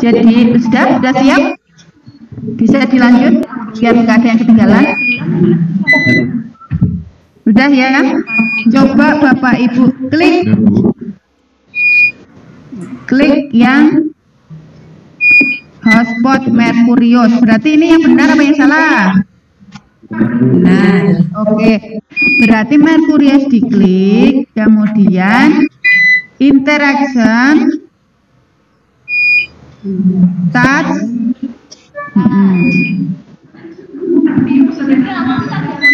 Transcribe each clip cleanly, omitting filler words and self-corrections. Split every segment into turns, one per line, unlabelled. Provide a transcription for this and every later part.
Jadi sudah siap? Bisa dilanjut biar nggak ada yang ketinggalan. Sudah ya? Coba Bapak Ibu klik yang hotspot Merkurius. Berarti ini yang benar apa yang salah? Benar. Oke. Berarti Merkurius diklik, kemudian interaction touch.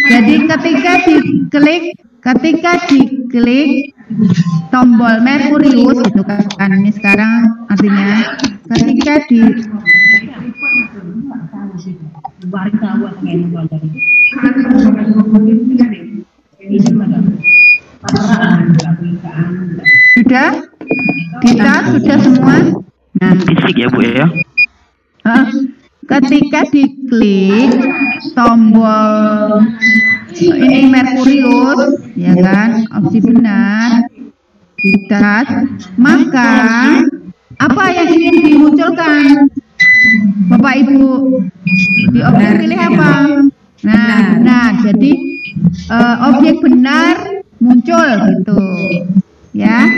Jadi ketika diklik tombol Merkurius itu kan ini sekarang artinya ketika di sudah kita sudah semua. Nah,
fisik ya Bu ya.
Ketika diklik tombol ini Merkurius, ya kan, opsi benar, maka apa yang ingin dimunculkan, Bapak Ibu? Di objek pilih apa? Nah, jadi objek benar muncul gitu, ya.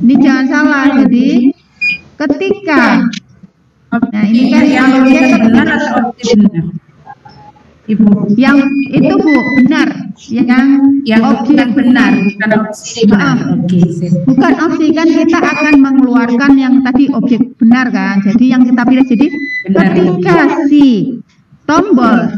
Ini jangan salah. Jadi ketika nah ini kan kalau dia benar atau opsi benar? Ibu. Yang itu Bu, benar. Yang opsi benar, bukan opsi benar. Oke, bukan opsi kan kita akan mengeluarkan yang tadi objek benar kan. Jadi yang kita pilih jadi benar, ketika si tombol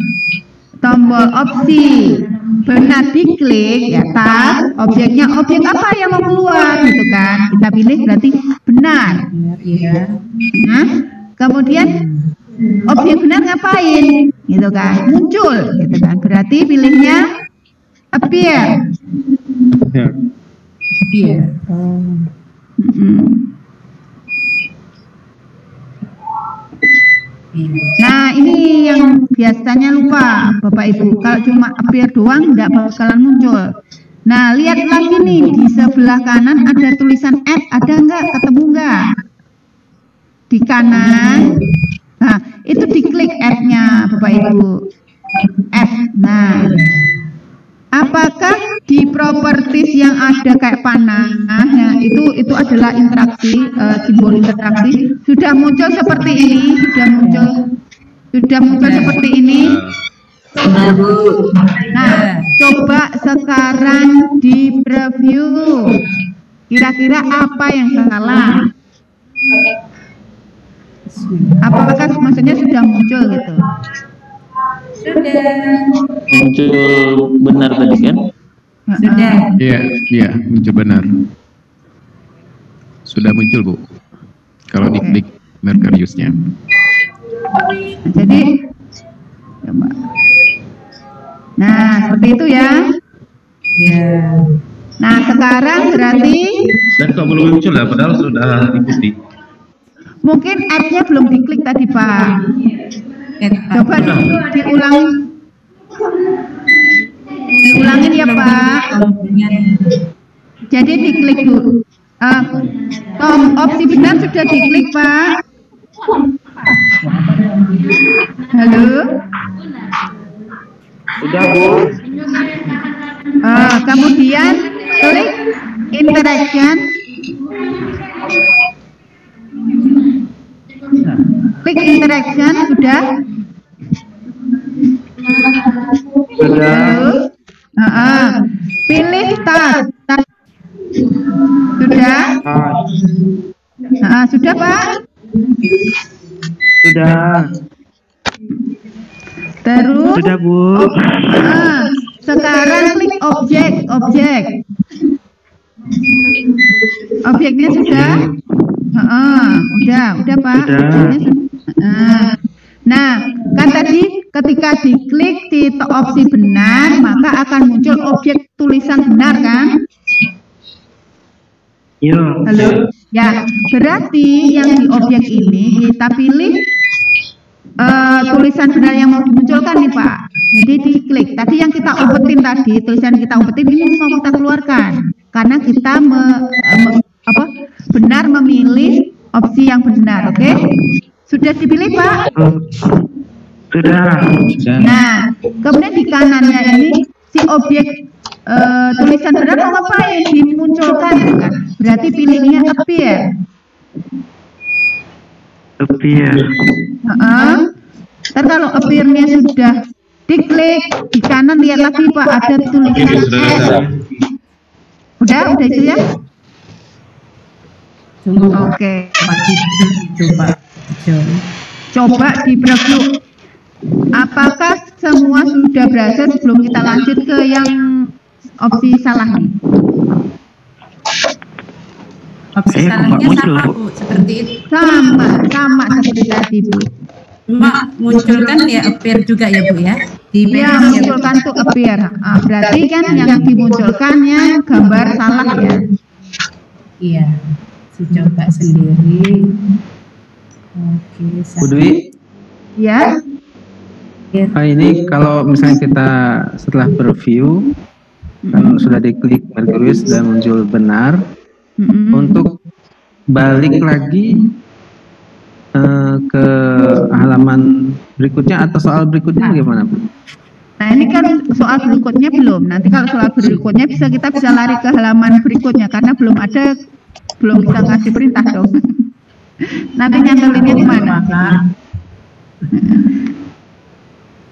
opsi benar diklik ya tas objeknya objek apa yang mau keluar gitu kan. Kita pilih berarti benar. Iya. Nah, kemudian objek benar ngapain gitu kan, muncul gitu kan, berarti pilihnya appear. Nah ini yang biasanya lupa Bapak Ibu, kalau cuma appear doang nggak bakalan muncul. Nah lihat lagi nih di sebelah kanan ada tulisan F, ada nggak, ketemu nggak di kanan? Nah, itu diklik F-nya Bapak Ibu. F. Nah, apakah di properties yang ada kayak panah, nah, itu adalah interaksi, simbol interaksi sudah muncul seperti ini, sudah muncul seperti ini. Nah, coba sekarang di preview. Kira-kira apa yang salah? Apakah maksudnya sudah muncul gitu? Sudah.
Muncul benar tadi kan?
Sudah.
Iya, muncul benar. Sudah muncul Bu. Kalau diklik Merkuriusnya.
Jadi, coba. Nah, seperti itu ya. Ya. Nah, sekarang berarti.
Dan kok belum muncul ya? Padahal sudah ikuti.
Mungkin F-nya belum diklik tadi Pak. Coba diulangin ya Pak. Jadi diklik dulu. Opsi benar sudah diklik Pak. Halo.
Sudah Bu.
Kemudian klik interaction. Klik interaction sudah. Pilih tas. Sudah. Sudah Pak.
Sudah.
Terus.
Sudah Bu.
Sekarang klik objek. Objeknya sudah. Udah Pak. Nah, kan tadi ketika diklik di opsi benar, maka akan muncul objek tulisan benar kan?
Iya.
Halo. Ya, berarti yang di objek ini kita pilih tulisan benar yang mau dimunculkan nih Pak. Jadi diklik. Tadi yang kita umpetin tadi, tulisan kita umpetin ini mau kita keluarkan karena kita benar memilih opsi yang benar, oke? Sudah dipilih Pak?
Sudah.
Nah, kemudian di kanannya ini si objek tulisan benar mau ngapain? Dimunculkan kan? Berarti pilihnya appear.
Appear.
Ntar kalau appear-nya sudah diklik di kanan, lihat lagi Pak, ada tulisan
Oke, sudah
S.
selesai.
Udah itu ya? Oke. Coba di preview. Apakah semua sudah berhasil sebelum kita lanjut ke yang opsi salah nih?
Opsi
Kok
salahnya
nggak muncul,
sama
Bu?
Bu, seperti itu.
Sama seperti tadi Bu.
Cuma munculkan ya appear juga ya Bu ya. Di
Iya,
menu ya, Bu.
munculkan tuh appear. Berarti kan yang dimunculkannya gambar salah ya.
Iya. Coba sendiri. Oke,
Bu Dwi,
Ya.
ini kalau misalnya kita setelah preview kan sudah diklik Merkurius dan muncul benar, untuk balik lagi ke halaman berikutnya atau soal berikutnya bagaimana Bu?
Nah ini kan soal berikutnya belum. Nanti kalau soal berikutnya kita bisa lari ke halaman berikutnya karena belum bisa ngasih perintah dong. Nanti nyantelinnya di mana?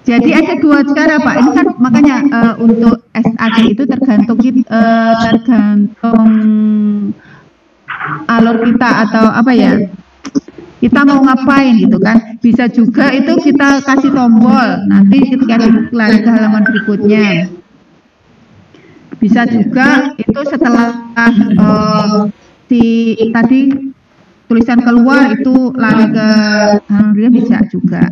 Jadi ada dua cara Pak. Ini kan makanya untuk SAD itu tergantung alur kita atau apa ya? Kita mau ngapain gitu kan? Bisa juga itu kita kasih tombol. Nanti ketika lari ke halaman berikutnya. Bisa juga itu setelah si tadi tulisan keluar itu lari ke halaman bisa juga.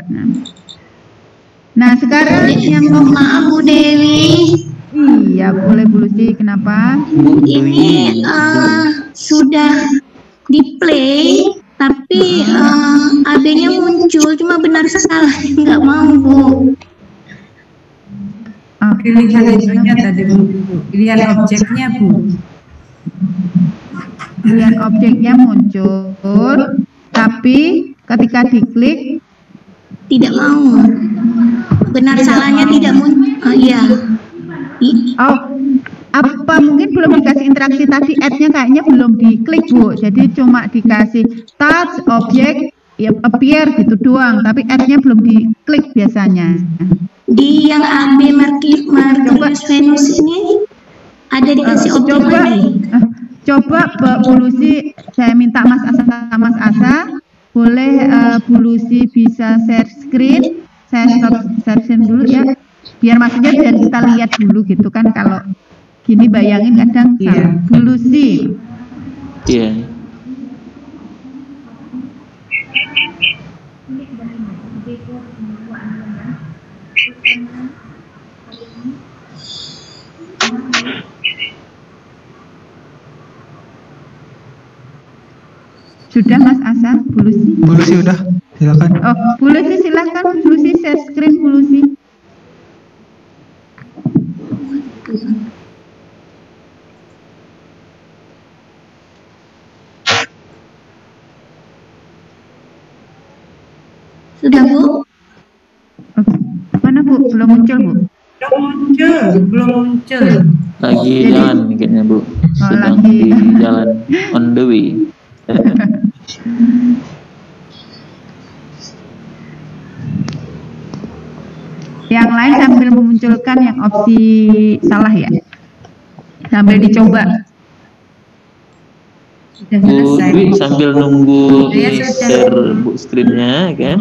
Nah sekarang yang
Maaf Bu Dewi,
iya boleh Bu Lucy, kenapa?
ini sudah di play tapi AB-nya muncul, cuma benar salah nggak mau Bu.
pilihan itunya tadi Bu. Pilihan objeknya Bu.
Pilihan objeknya muncul, tapi ketika diklik
Tidak mau, benar salahnya tidak muncul. Iya.
oh, apa mungkin belum dikasih interaksi tadi, add-nya kayaknya belum diklik Bu, jadi cuma dikasih touch, objek, ya appear gitu doang, tapi add-nya belum diklik biasanya.
Di yang AB Merkurius Venus ini ada dikasih objek lagi.
Coba Bu Lucy, saya minta Mas Asa, boleh Bu Lucy bisa share screen, saya stop share dulu ya, biar maksudnya biar kita lihat dulu gitu kan, kalau gini bayangin kadang salah. Bu Lucy.
Iya.
Sudah Mas Asa, Bu Lucy?
Bu Lucy udah, silakan.
Oh, Bu Lucy silahkan, Bu Lucy share screen Bu Lucy.
Sudah Bu?
Mana Bu? Belum muncul Bu?
Belum muncul.
Lagi jalan kayaknya Bu. Sedang
lagi.
di jalan on the way.
Yang lain sambil memunculkan yang opsi salah ya, sambil dicoba.
Sudah
Bu
selesai.
Dwi sambil nunggu
Ya,
di
sudah.
share Bu screen-nya kan.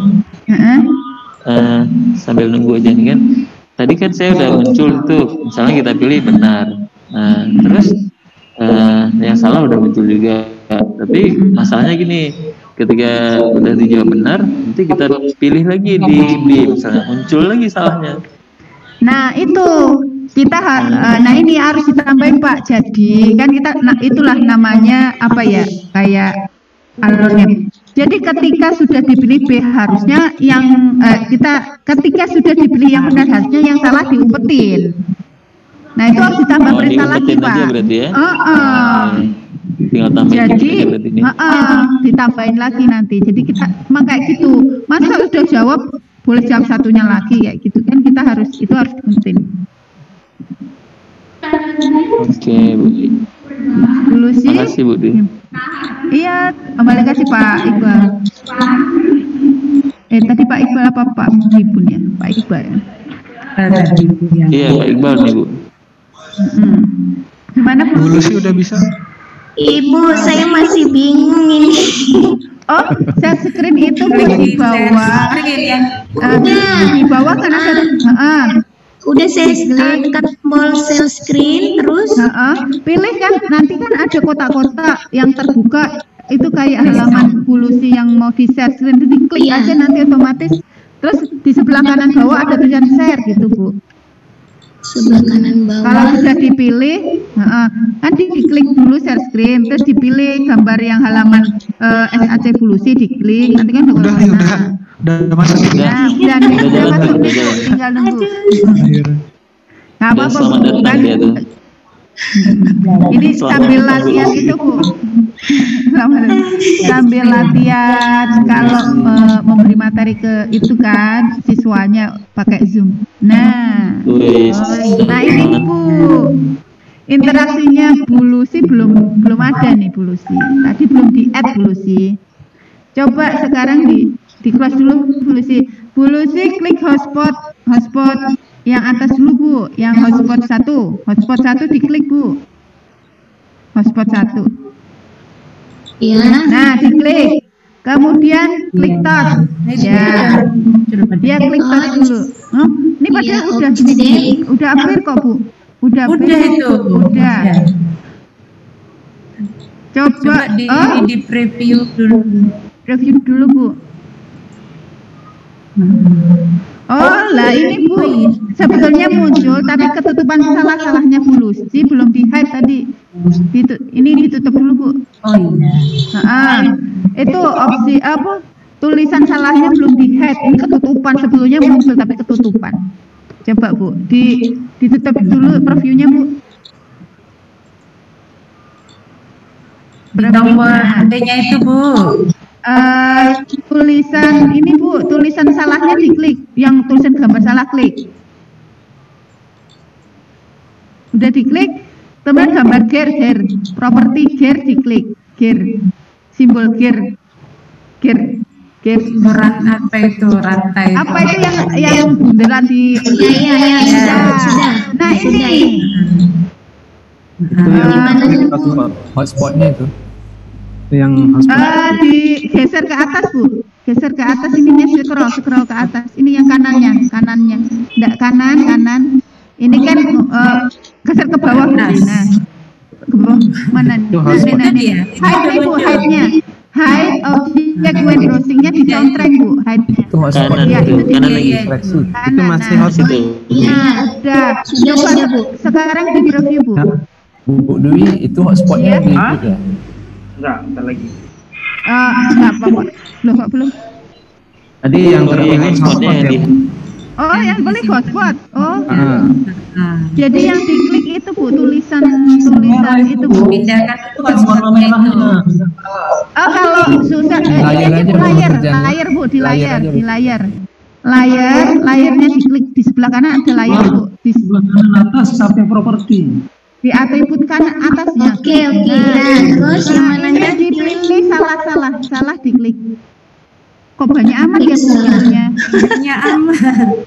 Sambil nunggu aja nih kan. Tadi kan saya udah muncul tuh, misalnya kita pilih benar. Terus yang salah udah muncul juga. Tapi masalahnya gini, ketika udah dijawab benar, nanti kita pilih lagi di B, misalnya muncul lagi salahnya.
Nah itu kita nah ini harus ditambahin Pak. Jadi kan kita, nah itulah namanya apa ya, kayak alurnya. Jadi ketika sudah dipilih B harusnya yang ketika sudah dipilih yang benar harusnya yang salah diumpetin. Nah itu harus ditambah perintah lagi
diumpetin
Pak.
aja berarti ya. tinggal tambahin
Jadi,
dikit aja berarti ini.
ditambahin lagi nanti. Jadi kita emang kayak gitu. Masa udah jawab, boleh jawab satunya lagi kayak gitu kan? Kita harus itu harus dipenting.
Oke, Bu.
Dulu sih.
Makasih Bu Dwi.
Iya, kembali kasih Pak Iqbal. Tadi Pak Iqbal apa Pak Muhibun ya? Pak Iqbal ya.
Tadi Bu yang
Iya, Pak Iqbal nih Bu.
Gimana Bu?
Bu Lucy udah bisa?
Ibu, saya masih bingung ini.
Oh, share screen itu klik di bawah. Di bawah kan ada.
Udah saya tekan tombol share screen terus.
Pilih kan, nanti kan ada kotak-kotak yang terbuka. Itu kayak halaman Bu Lucy yang mau di share screen, itu diklik
Iya.
aja nanti otomatis. Terus di sebelah kanan bawah ada tulisan share gitu Bu.
Sebelah kanan
Kalau
bawah.
sudah dipilih, kan diklik dulu share screen, terus dipilih gambar yang halaman SAC Bu Lucy, diklik, nanti kan
Udah masuk.
Nah, dan
Udah jalan,
masuk,
udah jalan.
tinggal nunggu. Nggak
Dan
apa-apa
selamat
Bu,
datang
kan?
dia tuh.
Ini
Selamat
sambil
datang, Bu
latihan
Lucy.
itu Bu. Sambil latihan kalau memberi materi ke itu kan siswanya pakai Zoom. Nah,
Wis.
nah ini Bu. Interaksinya Bu Lucy belum ada nih Bu Lucy. Tadi belum di-add Bu Lucy. Coba sekarang di close dulu Bu Lucy. Bu Lucy klik hotspot yang atas dulu Bu, yang hotspot 1. Hotspot 1 diklik Bu. Hotspot 1.
Ya.
Nah, diklik. Kemudian klik touch. Ya. Dia klik touch dulu. Oh, ini padahal
Iya,
udah
oke.
udah hampir kok Bu. Udah
itu.
Udah. Coba
di preview dulu.
review dulu Bu. Oh lah ini Bu, sebetulnya muncul tapi ketutupan salah-salahnya Bu Lucy belum di hide tadi. Ini ditutup dulu Bu.
Oh iya.
Itu opsi apa? Tulisan salahnya belum di hide. Ini ketutupan, sebetulnya muncul tapi ketutupan. Coba Bu, ditutup dulu previewnya Bu.
Di tombol adanya itu Bu.
Tulisan ini Bu, tulisan salahnya diklik, yang tulisan gambar salah klik. Udah diklik, teman gambar gear, properti gear diklik, gear, simbol gear.
Apa itu rantai?
Apa itu yang bunderan di?
Iya, sudah.
Nah ini.
Itu yang hotspotnya itu. Yang hotspot.
Digeser ke atas Bu, geser ke atas, ininya scroll ke atas, ini yang kanannya, enggak kanan, ini kan geser ke bawah, nah, ke bawah mana nih, hide Bu, hide object when browsingnya di soundtrack Bu, hide-nya,
Itu hotspot.
Kanan
Ya,
itu,
itu
kanan
dia,
lagi.
Seleksi. Itu
kanan,
masih
nah.
hotspot.
Itu.
Nah, udah, coba
Bu.
sekarang di review Bu.
Bu Dwi itu hotspotnya di
Hah?
ya?
Enggak, bentar lagi.
Enggak apa-apa, belum.
Tadi yang
Oh, iya,
terpilih
hotspotnya
hotspot
yang
ya.
di.
Oh, yang boleh hotspot. Oh,
Ah.
jadi yang diklik itu Bu, tulisan itu Bu.
Pindahkan itu hotspotnya itu.
Oh, kalau susah
Layar aja, Bu, kerjanya.
layar Bu, di
Layar
layar,
aja,
layarnya diklik di sebelah kanan ada layar Bu, di
Kanan atas sampai properti.
atribut kanan atasnya.
Oke. Nah, terus yang mananya
ini dipilih salah diklik. Kok banyak amat ya Bu filenya?
Hanya aman.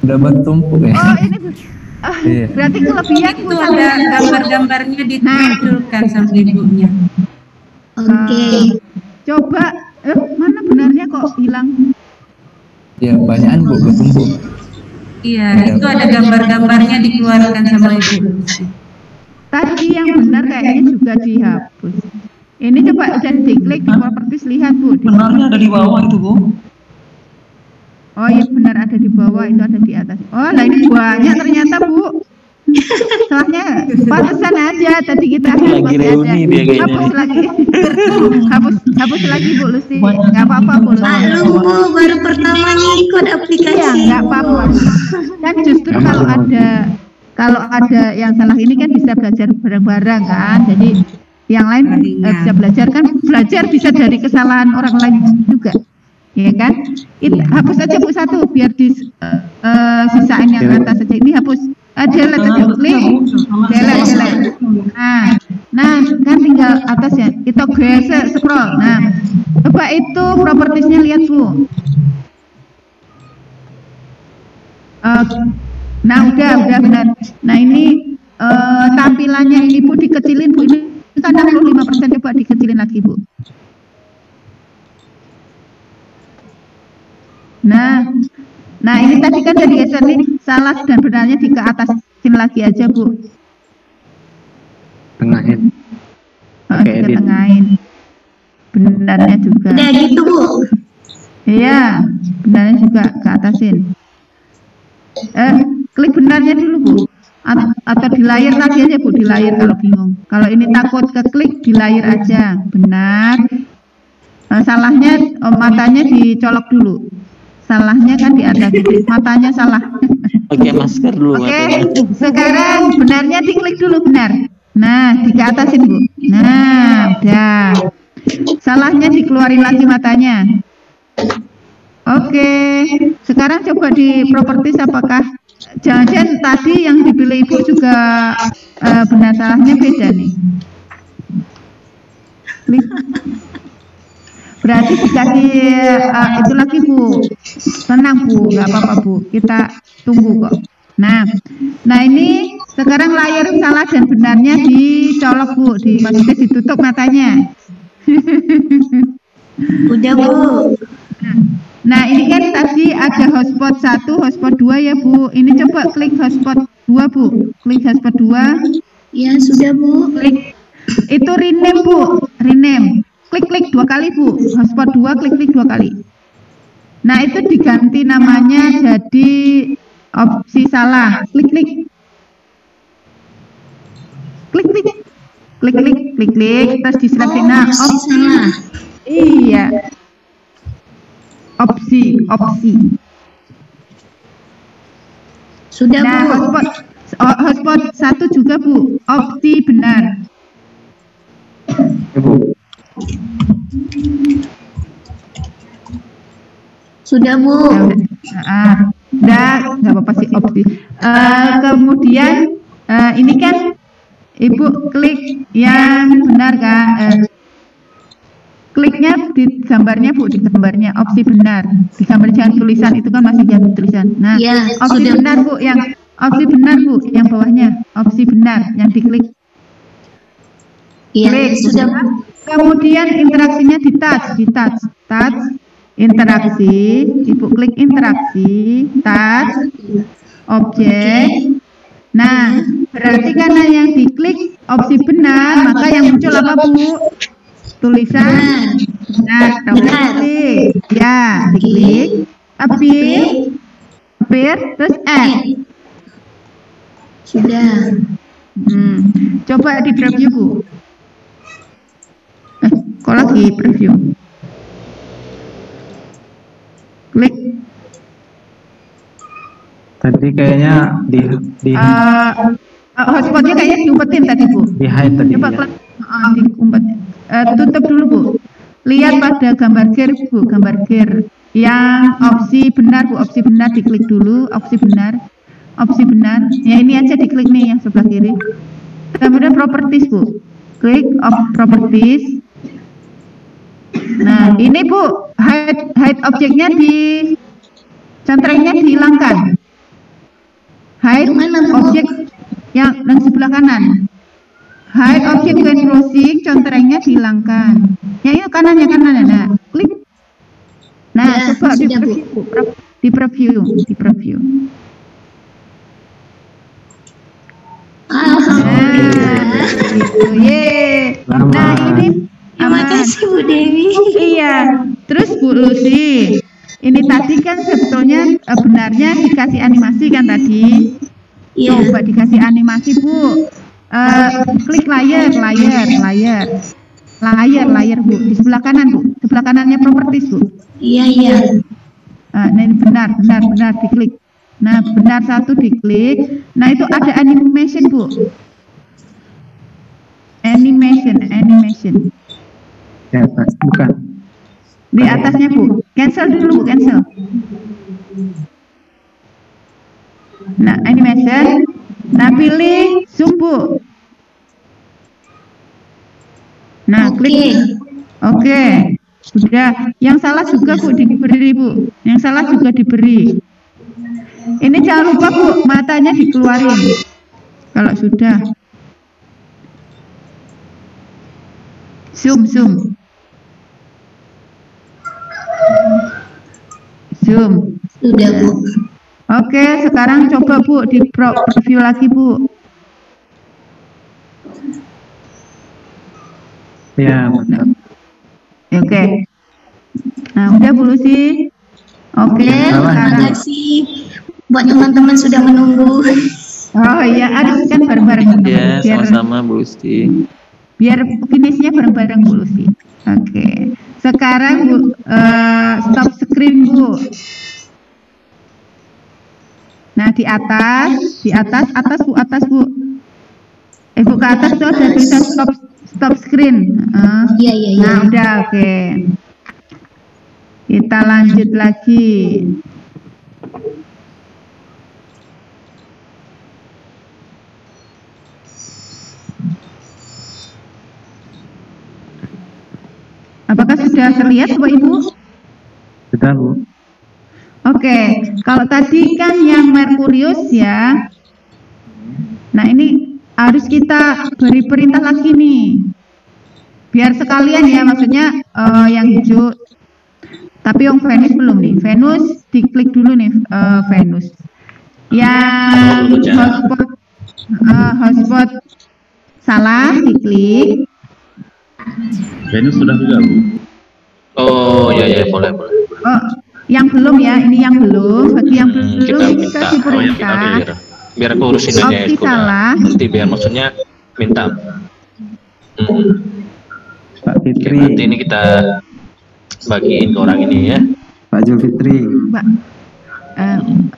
Udah bertumpuk ya.
Oh ini Bu.
Iya.
Berarti kelebihan Bu
Itu ada gambar-gambarnya dimunculkan sama ibunya.
Oke.
Coba mana benarnya kok hilang?
Ya banyakan Bu bertumpuk.
Iya, itu ada gambar-gambarnya dikeluarkan sama ibu.
Tadi yang benar kayaknya juga dihapus. Ini coba udah diklik di properties, lihat Bu.
Benarnya ada di bawah itu, Bu.
Oh iya benar, ada di bawah, itu ada di atas. Oh lah ini banyak ternyata Bu. Salahnya pantesan aja tadi kita
Lagi reuni dia kayaknya
hapus
nih.
lagi. hapus lagi Bu Lucy. Enggak apa-apa Bu Lucy.
Maklum Bu, baru pertama ngikut
Iya,
aplikasi.
enggak apa-apa. Kan justru kalau ada yang salah ini kan bisa belajar bareng-bareng kan. Jadi yang lain bisa belajar kan, belajar bisa dari kesalahan orang lain juga, ya kan? Hapus aja Bu satu biar di sisain yang atas saja. Ini hapus, delete aja, klik, delete. Nah kan tinggal atas ya, itu geser scroll. Nah coba itu propertiesnya lihat Bu. Nah udah benar. Nah ini tampilannya ini Bu dikecilin Bu, ini kan 65%, coba dikecilin lagi Bu. Nah ini tadi kan dari geser nih, salah dan benarnya di ke atasin lagi aja Bu.
Tengahin.
Ketengahin. Benarnya juga.
Udah gitu Bu.
Iya, benarnya juga ke atasin. Klik benarnya dulu Bu. Atau di layar lagi aja Bu, di layar kalau bingung. Kalau ini takut ke klik, di layar aja. Benar. Salahnya matanya dicolok dulu. Salahnya kan di atas itu, matanya salah.
Oke, masker dulu.
Oke, sekarang benarnya diklik dulu benar. Nah, di atasin Bu. Nah, udah. Salahnya dikeluarin lagi matanya. Oke, sekarang coba di properties apakah jangan-jangan tadi yang dipilih Ibu juga benar salahnya beda nih. Berarti dikasih itu lagi Bu. Tenang Bu, nggak apa-apa Bu. Kita tunggu kok. Nah ini sekarang layar salah dan benarnya dicolok Bu, maksudnya ditutup matanya.
Udah Bu.
Nah ini kan tadi ada hotspot 1, hotspot 2 ya Bu. Ini coba klik hotspot 2 Bu. Klik hotspot 2.
Ya sudah Bu.
Klik. Itu rename Bu. Rename. Klik 2 kali Bu. Hotspot 2 klik 2 kali. Nah itu diganti namanya jadi opsi salah. Klik. Terus diseleksi. Nah
opsi salah.
Iya. Opsi.
Sudah
nah,
Bu.
Hotspot 1 juga Bu. Opsi benar.
Sudah Bu.
Udah, nggak apa-apa sih opsi. Kemudian ini kan Ibu klik yang benar kan? Kliknya di gambarnya Bu, di gambarnya opsi benar. Di gambar jangan tulisan, itu kan masih jangan tulisan. Nah,
ya,
opsi
sudah
benar Bu, yang opsi benar Bu, yang bawahnya opsi benar yang diklik.
Iya,
Klik.
sudah.
Kemudian interaksinya di touch, interaksi. Ibu klik interaksi, touch, objek. Nah, berarti karena yang diklik opsi benar, maka yang muncul apa Bu? Tulisan. Nah, klik. Ya, diklik. Appear, terus add.
Sudah.
Coba di preview Bu. Kok lagi preview? Klik.
Tadi kayaknya di
hotspotnya kayaknya diumpetin tadi Bu.
di hide tadi.
Coba
Ya.
klik. Diumpet. Tutup dulu Bu. Lihat pada gambar gear Bu, gambar gear. Yang opsi benar Bu, opsi benar diklik dulu, opsi benar. Ya ini aja diklik nih yang sebelah kiri. Kemudian properties Bu. Klik properties. Nah, ini Bu, hide objeknya centrengnya dihilangkan. Hide objek yang sebelah kanan. Hide object when browsing, contrengnya dihilangkan. Ya itu kanannya. Nah, klik. Nah,
Ya,
coba
sudah, Bu.
di preview.
Alhamdulillah.
Yeay. Nah, ini
Terima kasih Bu Dewi.
Iya. Terus Bu Lucy, ini tadi kan sebetulnya benarnya dikasih animasi kan tadi.
Iya.
Coba dikasih animasi Bu. Klik layar Bu, di sebelah kanan Bu, sebelah kanannya properties Bu.
Iya.
Nah ini benar diklik. Nah benar 1 diklik. Nah itu ada animation Bu. Animation.
Ya, bukan.
Di atasnya Bu. Cancel dulu, Bu, cancel. Nah, animation. Nah, pilih zoom, Bu. Nah, klik. Oke. Sudah. Yang salah juga Bu diberi, Bu. Yang salah juga diberi. Ini jangan lupa Bu, matanya dikeluarin. Kalau sudah. Zoom.
Sudah, Bu.
Oke, sekarang coba Bu di preview lagi, Bu.
Ya, benar.
Oke. Nah, udah Bu Lucy. Oke,
Terima
sekarang.
kasih buat teman-teman sudah menunggu.
Oh iya, aduh kan bareng-bareng.
Ya,
Biar
sama-sama Bu Lucy.
biar finishnya bareng-bareng Bu Lucy. Oke. Sekarang Bu, stop screen Bu. Nah, di atas Bu. Bu ke atas tuh ada tulisan stop screen.
Iya.
Nah, udah oke. Kita lanjut lagi. Apakah sudah terlihat Bapak Ibu?
Sudah, Bu.
Oke, kalau tadi kan yang Merkurius ya. Nah, ini harus kita beri perintah lagi nih. Biar sekalian ya, maksudnya yang hijau. Tapi yang Venus belum nih. Venus diklik dulu nih, Venus. Yang hotspot salah diklik.
Venus sudah juga, Bu.
Oh ya boleh.
Oh, yang belum ya, ini yang belum. Bagi yang belum
Kita minta
kasih perintah.
biar aku urusin aja ya.
Opsi salah.
Nanti biar maksudnya minta.
Pak
Oke,
Fitri,
nanti ini kita bagiin ke orang ini ya.
Pak Julfitri.
Mbak,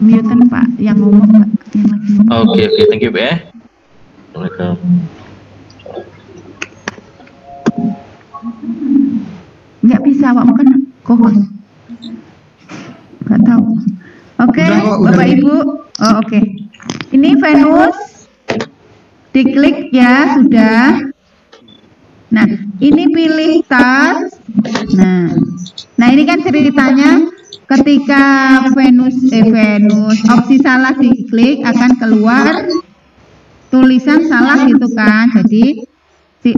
mute Pak, yang ngomong Mbak. Yang lagi ngomong.
Oke, thank you, ya. Assalamualaikum.
Nggak bisa Pak, makan kokos. Nggak tahu. Oke, Bapak Ibu. Oh, oke. Ini Venus. Diklik ya, sudah. Nah, ini pilih task. Nah ini kan ceritanya ketika Venus opsi salah diklik akan keluar tulisan salah gitu kan. Jadi si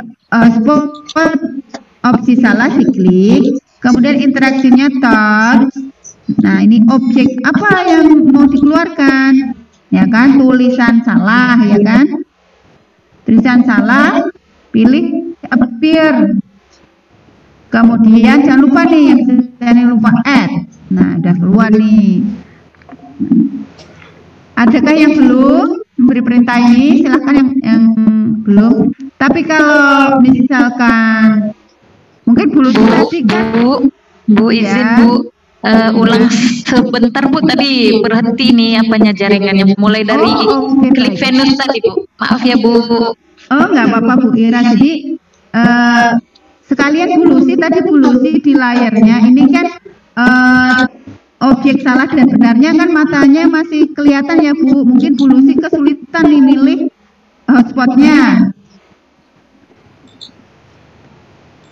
opsi salah diklik, kemudian interaksinya touch. Nah ini objek apa yang mau dikeluarkan, ya kan? Tulisan salah, ya kan? Tulisan salah, pilih appear. Kemudian jangan lupa nih, jangan lupa add. Nah udah keluar nih. Adakah yang belum memberi perintah ini? Silahkan yang belum. Tapi kalau misalkan mungkin belum tadi
Bu izin
ya.
Bu, ulang sebentar Bu, tadi berhenti nih apanya jaringannya, mulai dari
oke,
klik
baik.
Venus tadi Bu, maaf ya Bu.
Oh nggak apa-apa Bu Ira. Jadi sekalian Bu Lucy tadi Bu Lucy di layarnya ini kan objek salah dan benarnya kan matanya masih kelihatan ya Bu. Mungkin Bu Lucy kesulitan nih milih hotspotnya.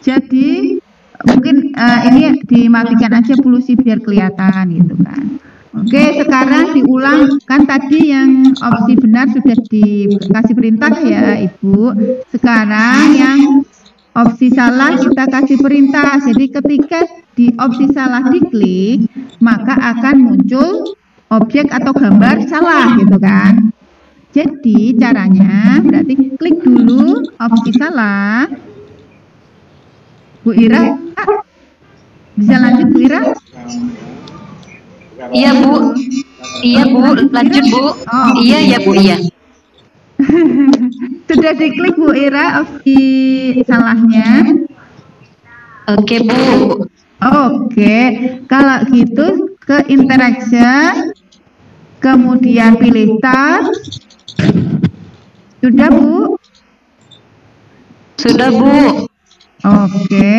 Jadi mungkin ini dimatikan aja Bu Lucy biar kelihatan gitu kan. Oke, sekarang diulang kan tadi yang opsi benar sudah dikasih perintah ya Ibu. Sekarang yang opsi salah kita kasih perintah. Jadi ketika di opsi salah diklik, maka akan muncul objek atau gambar salah gitu kan. Jadi caranya berarti klik dulu opsi salah. Bu Ira, bisa lanjut Bu Ira?
Iya Bu, lanjut Bu.
Oh.
Iya ya Bu, iya.
Sudah diklik Bu Ira opsi salahnya.
Oke Bu.
Oke, kalau gitu ke interaction, kemudian pilih task. Sudah Bu?
Sudah, Bu.
Oke.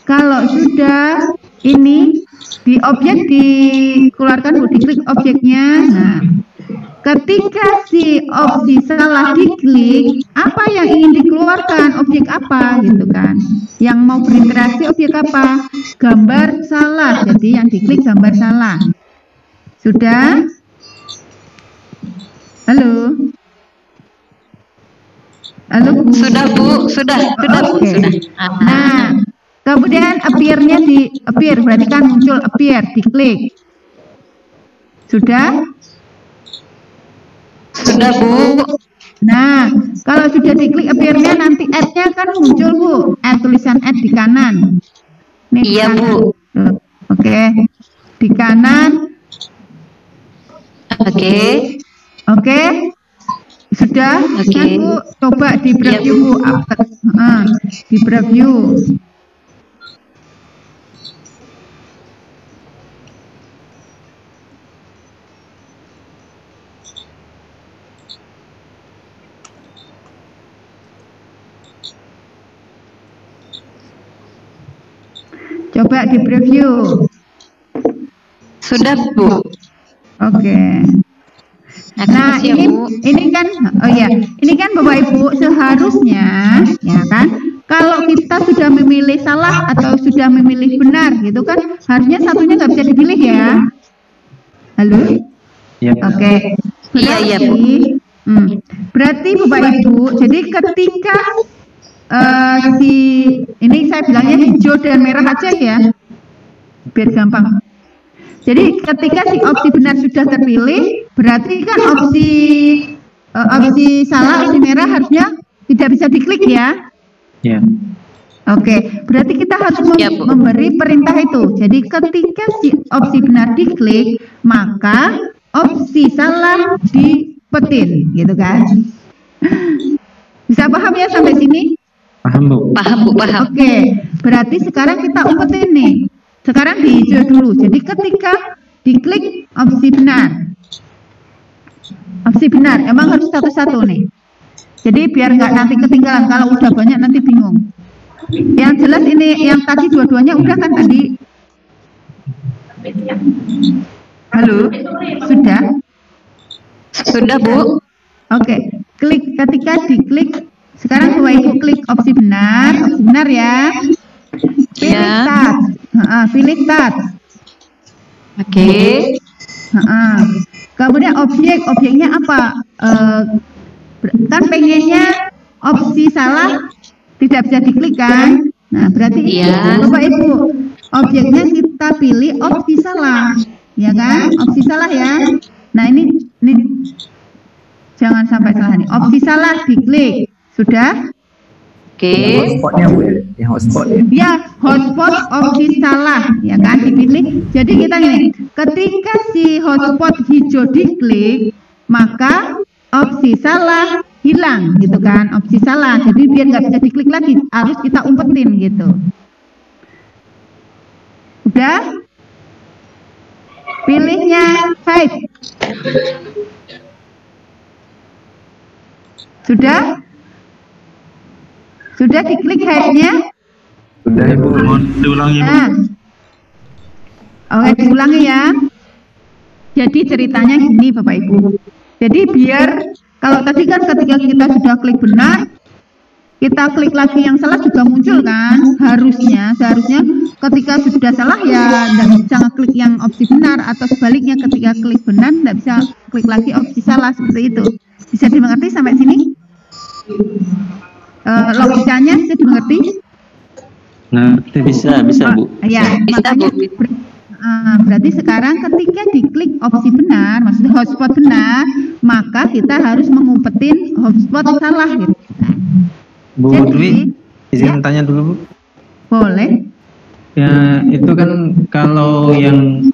Kalau sudah, ini di objek dikeluarkan, Bu, diklik objeknya. Nah, ketika si opsi salah diklik, apa yang ingin dikeluarkan? Objek apa gitu kan? Yang mau berinteraksi objek apa? Gambar salah. Jadi yang diklik gambar salah. Sudah? Halo? Halo, Bu?
Sudah, Bu. Sudah, Bu.
Oke.
Sudah.
Nah, kemudian appear-nya di appear, berarti kan muncul appear, diklik. Sudah?
Sudah, Bu.
Nah, kalau sudah diklik appear-nya, nanti add-nya kan muncul, Bu. Add, tulisan add di kanan. Nih, di
Iya,
kanan.
Bu.
Oke. Di kanan.
Oke.
Oke. Sudah?
Oke.
Kan, Bu, coba di preview, Bu. Di preview. Coba di preview.
Sudah, Bu.
Oke. Nah,
Makasih ya, Bu.
ini kan, oh ya, ini kan Bapak Ibu seharusnya, ya kan, kalau kita sudah memilih salah atau sudah memilih benar, gitu kan, harusnya satunya nggak bisa dipilih ya. Halo?
Ya.
Oke.
Iya, Bu.
Berarti Bapak Ibu, jadi ketika ini saya bilangnya hijau dan merah aja ya, biar gampang. Jadi ketika si opsi benar sudah terpilih, berarti kan opsi salah, opsi merah harusnya tidak bisa diklik ya.
Ya.
Oke, berarti kita harus
Ya, Bu.
memberi perintah itu. Jadi ketika si opsi benar diklik, maka opsi salah dipetin, gitu kan? Bisa paham ya sampai sini?
Paham, Bu.
Paham, Bu. Paham.
Oke, berarti sekarang kita umpetin nih. Sekarang di hijau dulu. Jadi ketika diklik opsi benar, emang harus satu-satu nih. Jadi biar nggak nanti ketinggalan. Kalau udah banyak nanti bingung. Yang jelas ini, yang tadi dua-duanya udah kan tadi. Halo, sudah?
Sudah, Bu.
Oke, ketika diklik, sekarang Bapak Ibu klik opsi benar ya. Pilih
Ya.
touch. Pilih touch.
Oke.
Kemudian objeknya apa? Kan pengennya opsi salah tidak bisa diklik kan? Nah, berarti
Iya.
Bapak Ibu, objeknya kita pilih opsi salah, ya kan? Opsi salah ya. Nah, ini jangan sampai salah nih. Opsi salah diklik. Sudah?
Oke.
Hotspotnya, Bu, ya? Yang hotspot ya.
Ya, hotspot opsi salah, ya kan, dipilih. Jadi kita gini, ketika si hotspot hijau diklik, maka opsi salah hilang, gitu kan, opsi salah. Jadi biar nggak bisa diklik lagi, harus kita umpetin gitu. Udah? Pilihnya hide. Sudah? Sudah diklik hide-nya?
Sudah, Ibu.
Mohon diulangi, Bu.
Nah, oke, diulangi ya. Jadi ceritanya gini Bapak Ibu. Jadi biar kalau tadi kan ketika kita sudah klik benar, kita klik lagi yang salah juga muncul kan? Seharusnya ketika sudah salah ya tidak bisa ngeklik yang opsi benar, atau sebaliknya ketika klik benar tidak bisa klik lagi opsi salah, seperti itu. Bisa dimengerti sampai sini? Logikanya bisa dimengerti?
Nah, bisa, Bu.
Ya,
Bisa,
makanya
Bu.
berarti sekarang ketika diklik opsi benar, maksudnya hotspot benar, maka kita harus mengumpetin hotspot salah gitu.
Bu
Jadi,
Dwi, izin
ya.
tanya dulu, Bu.
Boleh.
Ya, itu kan kalau yang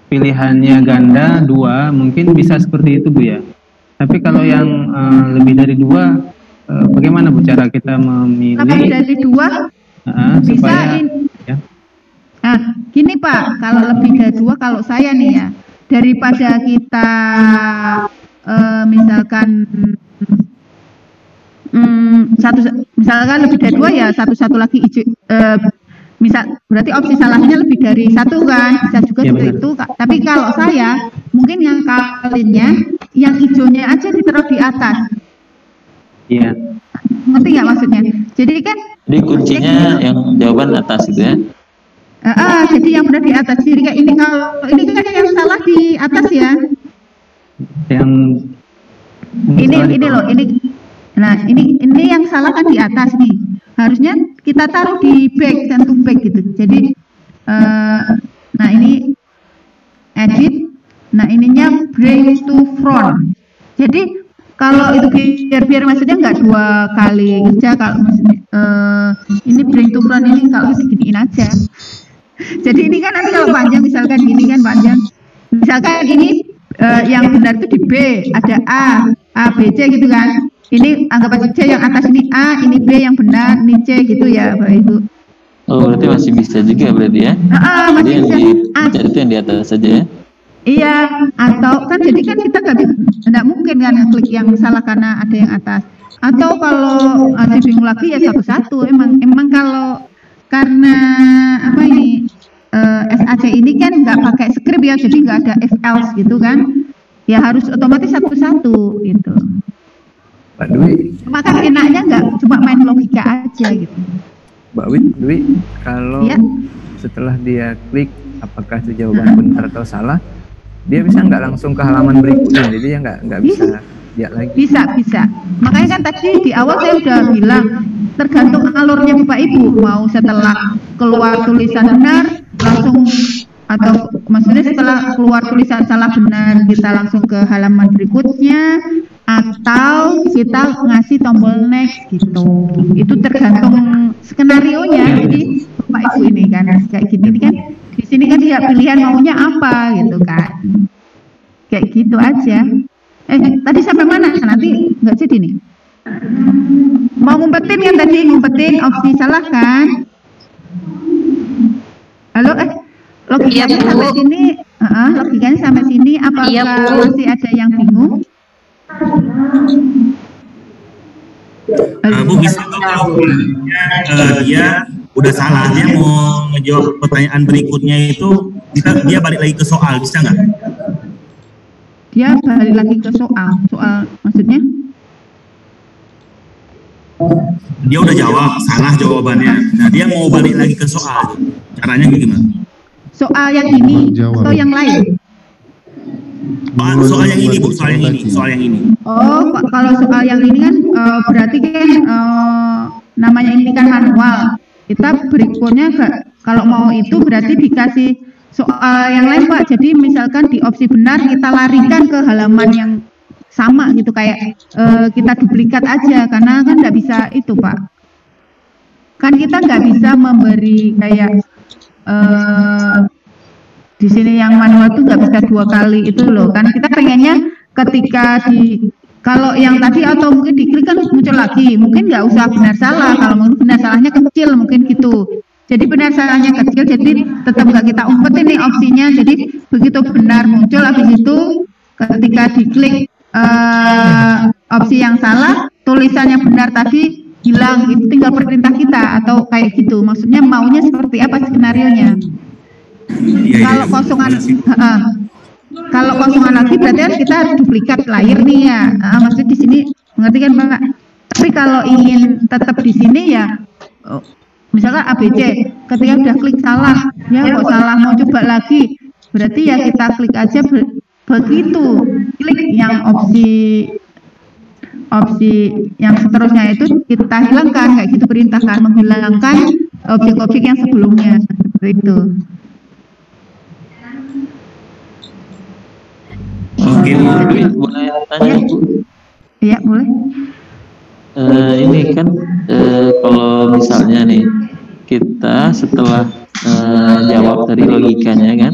pilihannya ganda 2 mungkin bisa seperti itu, Bu, ya. Tapi kalau yang lebih dari 2, bagaimana, Bu, cara kita memilih
Lebih dari 2 bisa
supaya ya.
Nah, gini Pak, kalau lebih dari 2, kalau saya nih ya, daripada kita misalkan misalkan lebih dari 2 ya satu lagi hijau, misal berarti opsi salahnya lebih dari 1 kan, bisa juga
Ya,
seperti
benar.
itu. Tapi kalau saya mungkin yang kalinya yang hijaunya aja ditaruh di atas,
Iya.
ngerti nggak maksudnya? Jadi kan
Jadi kuncinya yang jawaban atas gitu ya.
jadi yang benar di atas. Jadi kayak ini, kalau ini kan yang salah di atas ya.
Yang
Ini loh, ini. Nah, ini yang salah kan di atas nih. Harusnya kita taruh di back, send to back gitu. Jadi nah ini edit. Nah, ininya bring to front. Jadi kalau itu biar maksudnya nggak 2 kali kerja, kalau maksudnya ini bring to front ini kalau seginiin aja. Jadi ini kan nanti kalau panjang, misalkan gini kan panjang. Misalkan ini yang benar itu di B, ada A, B, C gitu kan. Ini anggap aja yang atas ini A, ini B yang benar, ini C gitu ya Bapak Ibu.
Oh, berarti masih bisa juga berarti ya. Jadi
Masih
yang
bisa.
di itu yang di atas saja ya.
Iya, atau kan jadi kan kita nggak mungkin kan klik yang salah karena ada yang atas. Atau kalau masih bingung lagi ya satu-satu. Emang kalau karena apa ini SAC ini kan nggak pakai script ya, jadi nggak ada if else gitu kan. Ya harus otomatis satu-satu gitu.
Mbak Dwi,
Maka enaknya nggak cuma main logika aja gitu.
Mbak Dwi, kalau
Iya.
setelah dia klik apakah itu jawaban benar atau salah, dia bisa nggak langsung ke halaman berikutnya, jadi dia nggak bisa lihat lagi.
Bisa. Makanya kan tadi di awal saya udah bilang tergantung alurnya Bapak Ibu, mau setelah keluar tulisan benar langsung, atau maksudnya setelah keluar tulisan salah benar kita langsung ke halaman berikutnya, atau kita ngasih tombol next gitu. Itu tergantung skenario nya. Jadi Bapak Ibu ini kan kayak gini kan, di sini kan dia pilihan maunya apa gitu kan, kayak gitu aja. Tadi sampai mana? Nanti nggak jadi nih. Mau ngumpetin kan tadi, ngumpetin opsi salah kan? Halo, logikanya
Iya, Bu.
sampai sini, logikanya sampai sini. Apakah
Iya, Bu.
masih ada yang bingung?
Bu, bisa kalau dia udah salah, dia mau menjawab pertanyaan berikutnya itu, dia balik lagi ke soal, bisa nggak?
Dia balik lagi ke soal maksudnya?
Dia udah jawab, salah jawabannya. Nah, dia mau balik lagi ke soal. Caranya gimana?
Soal yang ini atau yang lain?
Soal yang ini, Bu, soal yang ini.
Oh, kalau soal yang ini kan berarti kan namanya ini kan manual. Kita berikutnya kalau mau itu berarti dikasih soal yang lain Pak. Jadi misalkan di opsi benar kita larikan ke halaman yang sama gitu, kayak kita duplikat aja, karena kan nggak bisa itu Pak. Kan kita nggak bisa memberi kayak di sini yang manual tuh nggak bisa 2 kali itu loh. Kan kita pengennya ketika kalau yang tadi atau mungkin diklik kan muncul lagi, mungkin nggak usah benar salah, kalau mungkin benar salahnya kecil mungkin gitu. Jadi benar salahnya kecil, jadi tetap nggak kita umpetin nih opsinya. Jadi begitu benar muncul, habis itu ketika diklik opsi yang salah, tulisan yang benar tadi hilang, itu tinggal perintah kita atau kayak gitu. Maksudnya maunya seperti apa skenarionya? Kalau kosongan, kalau kosongan lagi berarti kan kita duplikat layar nih ya. Maksud di sini mengerti kan Pak? Tapi kalau ingin tetap di sini ya, misalkan ABC, ketika udah klik salah, ya kok salah mau coba lagi, berarti ya kita klik aja begitu, klik yang opsi yang seterusnya itu kita hilangkan, kayak gitu perintahkan, menghilangkan objek-objek yang sebelumnya, seperti itu.
Oke, boleh tanya Bu?
Iya, boleh.
Ini kan kalau misalnya nih kita setelah jawab dari logikanya kan,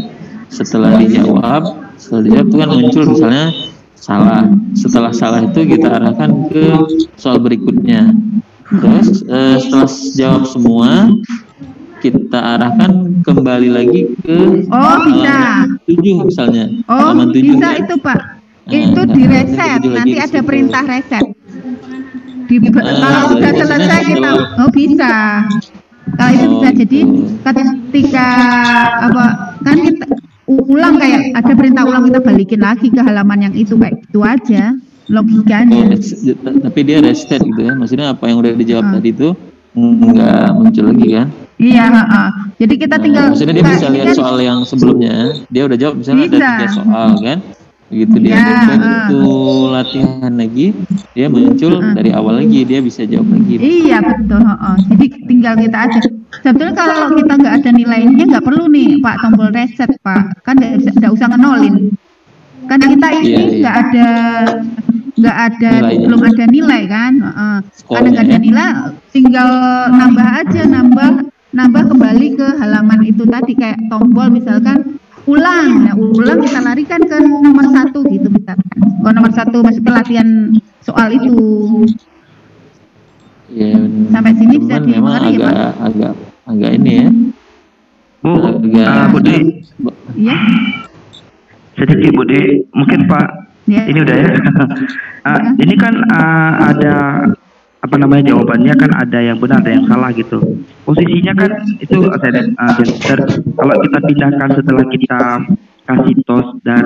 setelah dijawab itu kan muncul misalnya salah. Setelah salah itu kita arahkan ke soal berikutnya. Terus setelah jawab semua kita arahkan kembali lagi ke
bisa
7 misalnya.
Bisa
kan?
itu Pak. Itu di reset, nanti ada perintah reset. kalau sudah selesai kita bisa. Kalau itu bisa, jadi ketika kan kita ulang, kayak ada perintah ulang, kita balikin lagi ke halaman yang itu, kayak gitu aja logikanya.
Tapi dia reset gitu ya, maksudnya apa yang udah dijawab tadi itu nggak muncul lagi kan?
Iya, jadi kita tinggal.
Maksudnya dia bisa lihat soal yang sebelumnya, dia udah jawab misalnya ada 3 soal kan? Begitu dia itu latihan lagi, dia muncul dari awal lagi, dia bisa jawab lagi.
Iya betul. Jadi tinggal kita aja. Sebetulnya kalau kita nggak ada nilainya, nggak perlu nih Pak tombol reset Pak, kan nggak usah ngenolin. Kan kita ini nggak ada belum ada nilai kan. Karena nggak ada nilai, tinggal nambah aja, nambah kembali ke halaman itu tadi, kayak tombol misalkan ulang. Nah, ulang kita larikan ke nomor 1 gitu misalkan. Kalau nomor 1 masuk ke latihan soal itu.
Ya,
sampai sini bisa
dimengerti ya, agak ini ya.
Bu Dwi.
Iya.
Sedikit Bu Dwi, mungkin Pak. Ya. Ini udah ya. Ini kan ada apa namanya, jawabannya kan ada yang benar, ada yang salah gitu. Posisinya kan itu kalau kita pindahkan setelah kita kasih tos dan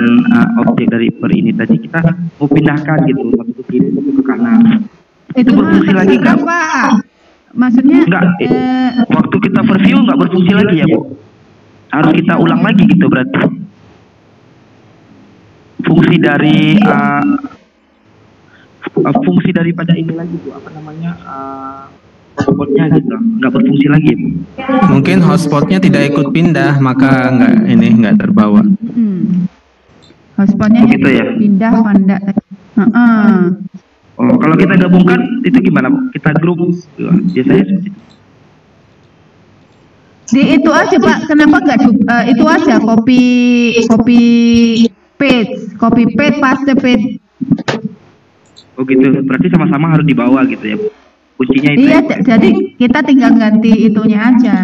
objek dari per ini tadi, kita mau pindahkan gitu, satu ke kiri, satu ke kanan. Itu berfungsi lagi nggak?
Maksudnya
enggak, waktu kita review nggak berfungsi lagi ya Bu? Harus kita ulang lagi gitu berarti? Fungsi dari fungsi daripada ini lagi Bu, apa namanya, hotspotnya gitu, nggak berfungsi lagi Bu.
Mungkin hotspotnya tidak ikut pindah, maka nggak terbawa.
Hotspotnya
gitu ya?
Pindah pada.
Oh, kalau kita gabungkan itu gimana Bu? Kita grup biasanya seperti itu.
Di itu aja Pak, kenapa nggak itu aja copy paste paste paste.
Oh gitu, berarti sama-sama harus dibawa gitu ya Bu? Kuncinya itu.
Iya, jadi kita tinggal ganti itunya aja.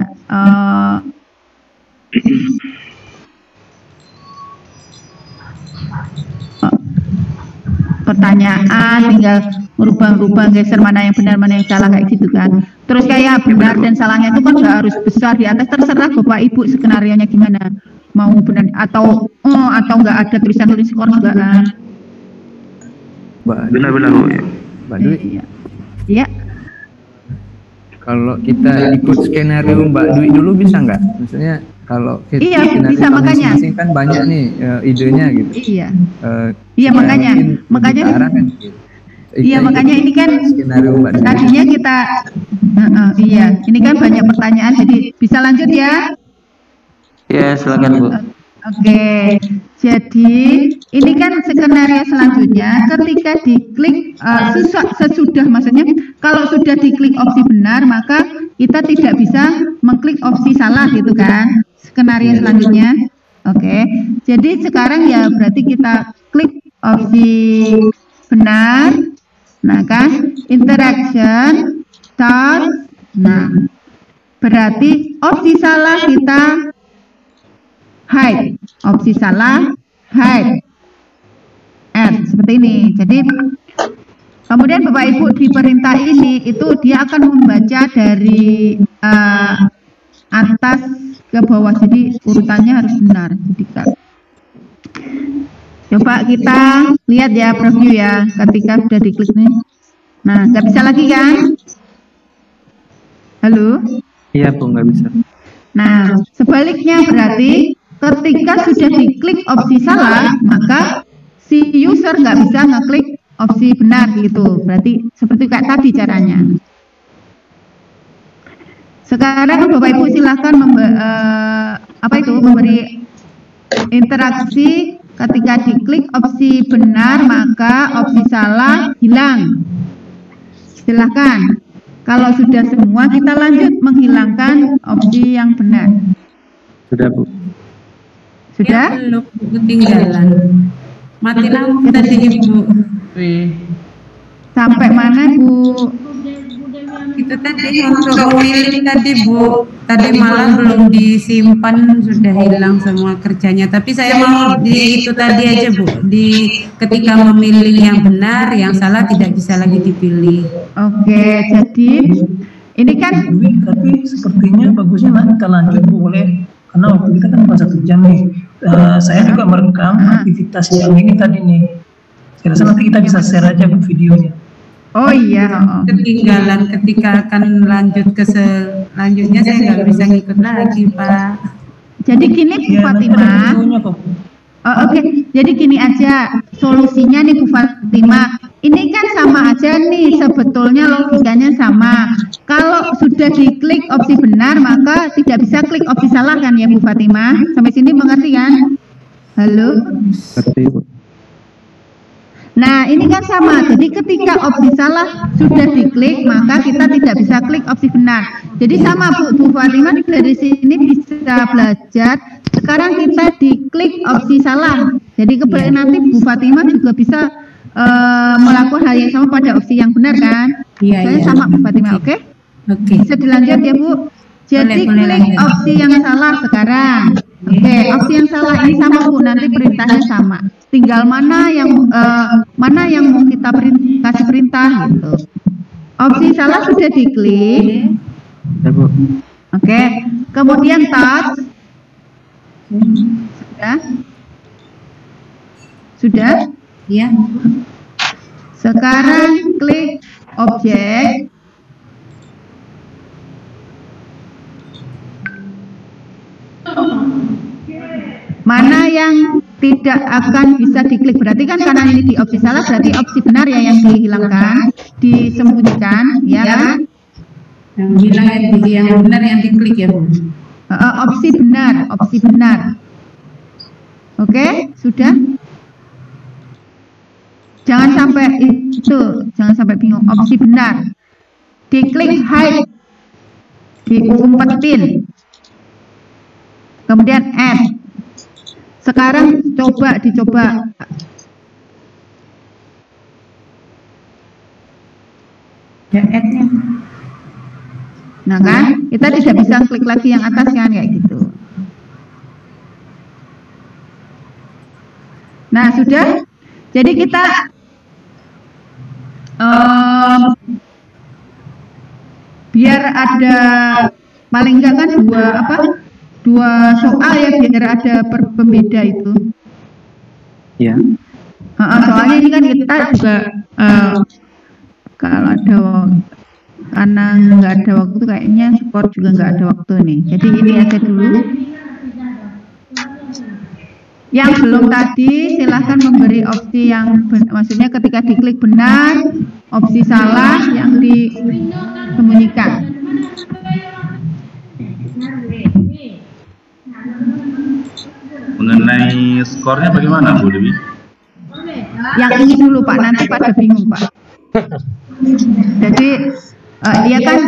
Pertanyaan tinggal merubah geser mana yang benar mana yang salah, kayak gitu kan. Terus kayak benar dan salahnya itu kan nggak harus besar di atas, terserah Bapak Ibu skenario nya gimana, mau benar atau nggak ada tulisan skor juga kan.
Benar-benar Bu ya.
Mbak Dwi.
Iya.
Kalau kita ikut skenario Mbak Dwi dulu bisa nggak? Maksudnya kalau kita
bisa, makanya
kan banyak nih idenya gitu.
Iya. Iya makanya
kan, gitu.
Iya makanya ini kan tadinya kita iya, ini kan banyak pertanyaan, jadi bisa lanjut ya?
Ya silakan Bu.
Oke, jadi ini kan skenario selanjutnya ketika diklik sesudah, maksudnya kalau sudah diklik opsi benar maka kita tidak bisa mengklik opsi salah gitu kan, skenario selanjutnya. Oke, jadi sekarang ya berarti kita klik opsi benar, nah kan interaction start, nah berarti opsi salah kita hide, opsi salah hide, add, seperti ini. Jadi kemudian Bapak Ibu di perintah ini itu dia akan membaca dari atas ke bawah, jadi urutannya harus benar. Jadi coba kita lihat ya, preview ya, ketika sudah diklik nih. Nah, nggak bisa lagi kan? Halo?
Iya Bu, nggak bisa.
Nah, sebaliknya berarti ketika sudah diklik opsi salah, maka si user nggak bisa ngeklik opsi benar gitu. Berarti seperti kayak tadi caranya. Sekarang Bapak Ibu silahkan memberi interaksi. Ketika diklik opsi benar, maka opsi salah hilang. Silahkan. Kalau sudah semua, kita lanjut menghilangkan opsi yang benar.
Sudah Bu.
Sudah?
Ya, belum ketinggalan. Mati lampu tadi Ibu.
Sampai mana Bu?
itu tadi untuk memilih tadi Bu, tadi malah belum disimpan, sudah hilang semua kerjanya. Tapi saya mau di itu tadi aja Bu, di ketika memilih yang benar, yang salah tidak bisa lagi dipilih.
Oke, jadi ini kan
tapi sepertinya bagusnya nanti kita lanjut Bu, boleh? Karena waktu kita kan cuma 1 jam nih. Saya juga merekam aktivitas yang ini tadi nih. Saya rasa nanti kita bisa share aja Bu videonya.
Oh iya,
ketinggalan ketika akan lanjut ke selanjutnya saya nggak bisa ngikut lagi Pak.
Jadi gini Bu Fatimah. Oke, jadi gini aja solusinya nih Bu Fatimah. Ini kan sama aja nih, sebetulnya logikanya sama. Kalau sudah diklik opsi benar, maka tidak bisa klik opsi salah kan ya Bu Fatimah? Sampai sini mengerti kan? Halo?
Ngerti Bu.
Nah, ini kan sama. Jadi ketika opsi salah sudah diklik, maka kita tidak bisa klik opsi benar. Jadi sama Bu Fatimah dari sini bisa belajar. Sekarang kita diklik opsi salah. Jadi kemudian nanti Bu Fatimah juga bisa melakukan hal yang sama pada opsi yang benar kan?
Iya,
Saya sama Bu Fatimah, oke?
Oke.
Bisa dilanjut ya Bu. Jadi
Boleh,
klik opsi yang salah sekarang. Oke, opsi yang salah ini sama Bu, nanti perintahnya sama. Tinggal mana yang mau kita kasih perintah gitu. Opsi salah sudah diklik.
Ya Bu.
Oke, kemudian touch. Sudah?
Iya.
Sekarang klik objek. Mana yang tidak akan bisa diklik, berarti kan karena ini di opsi salah, berarti opsi benar ya yang dihilangkan, disembunyikan, ya kan?
Yang bilang yang benar yang diklik ya Bu.
Opsi benar, opsi benar. Oke, sudah? Jangan sampai itu, jangan sampai bingung. Opsi benar, diklik hide, diumpetin, kemudian add. Sekarang dicoba.
Ya add-nya.
Nah kan, kita tidak bisa klik lagi yang atas kan kayak gitu. Nah sudah, jadi kita biar ada paling enggak kan dua soal ya, biar ada pembeda itu.
Ya.
Soalnya ini kan kita juga kalau ada karena nggak ada waktu kayaknya skor juga nggak ada waktu nih. Jadi ini aja dulu. Yang belum tadi silahkan memberi opsi yang maksudnya ketika diklik benar, opsi salah yang disembunyikan.
Mengenai skornya bagaimana Bu Dewi?
Yang ini dulu Pak, nanti pada bingung Pak. Jadi dia kan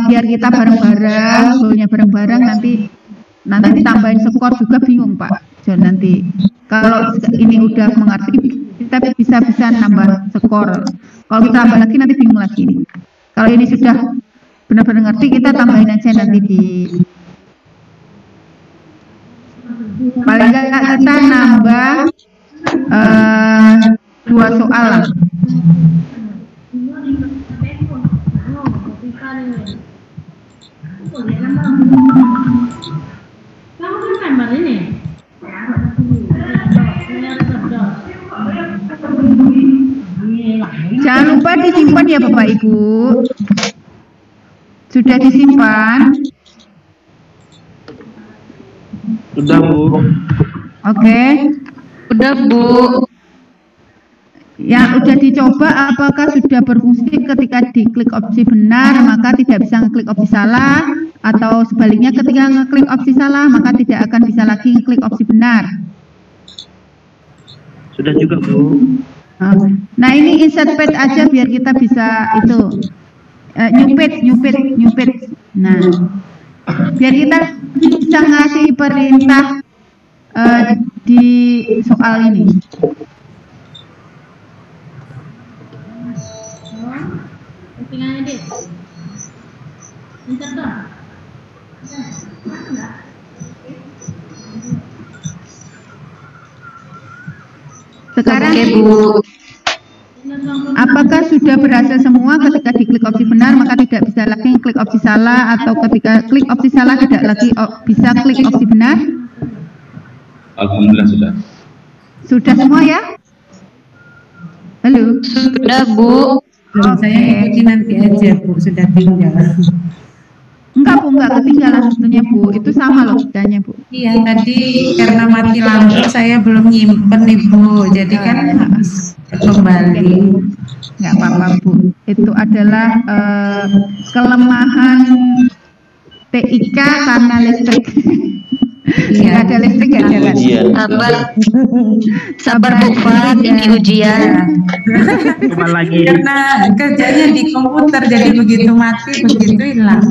biar kita bareng-bareng, goalnya bareng-bareng, nanti ditambahin skor juga bingung Pak. Jadi nanti kalau ini udah mengerti kita bisa nambah skor. Kalau kita tambah lagi nanti bingung lagi nih. Kalau ini sudah benar-benar ngerti, kita tambahin aja nanti di paling nggak kita nambah 2 soal. Jangan lupa disimpan ya Bapak Ibu. Sudah disimpan?
Sudah Bu.
Oke.
Udah Bu.
Yang udah dicoba apakah sudah berfungsi ketika diklik opsi benar maka tidak bisa ngeklik opsi salah, atau sebaliknya ketika ngeklik opsi salah maka tidak akan bisa lagi ngeklik opsi benar?
Sudah juga Bu.
Nah ini insert page aja biar kita bisa itu nyupit. Nah biar kita bisa ngasih perintah di soal ini. Sekarang
Oke, Bu.
apakah sudah berhasil semua? Ketika diklik opsi benar maka tidak bisa lagi klik opsi salah, atau ketika klik opsi salah tidak lagi bisa klik opsi benar?
Alhamdulillah sudah.
Sudah semua ya? Halo?
Sudah, Bu.
Saya ikuti nanti aja, Bu, sudah tinggal.
Enggak, Bu, enggak ketinggalan sebetulnya, Bu. Itu sama logikanya, Bu.
Iya, tadi karena mati lampu saya belum nyimpen nih, Bu. Jadi kan harus kembali.
Enggak apa-apa, Bu. Itu adalah kelemahan TIK karena listrik. Jika ada listrik nggak jalan.
Sabar Bu Fat, ini ujian.
Coba lagi.
Karena kerjanya di komputer, jadi begitu mati begitu hilang.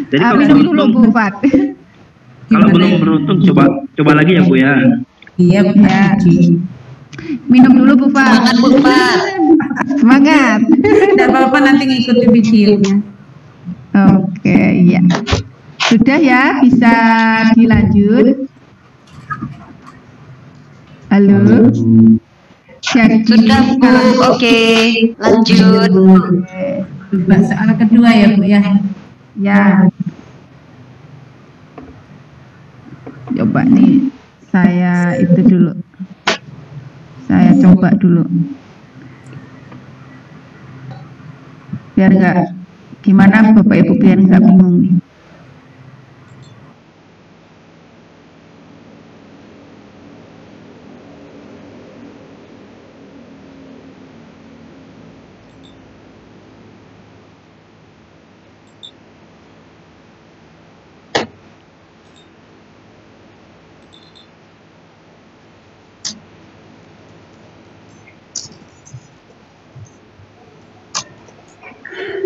Jadi kalau
minum dulu Bu Fat.
Kalau belum beruntung coba lagi ya Bu ya.
Iya ya.
Minum dulu Bu Fat.
Semangat Bu Fat.
Semangat.
Tidak apa-apa, nanti ngikuti videonya.
Oke, iya. Sudah ya, bisa dilanjut. Halo. Jadi,
Sudah Bu, oke. Lanjut.
Coba soal kedua ya Bu ya.
Ya. Coba nih, saya itu dulu. Saya coba dulu. Biar nggak, gimana Bapak Ibu biar nggak bingung nih.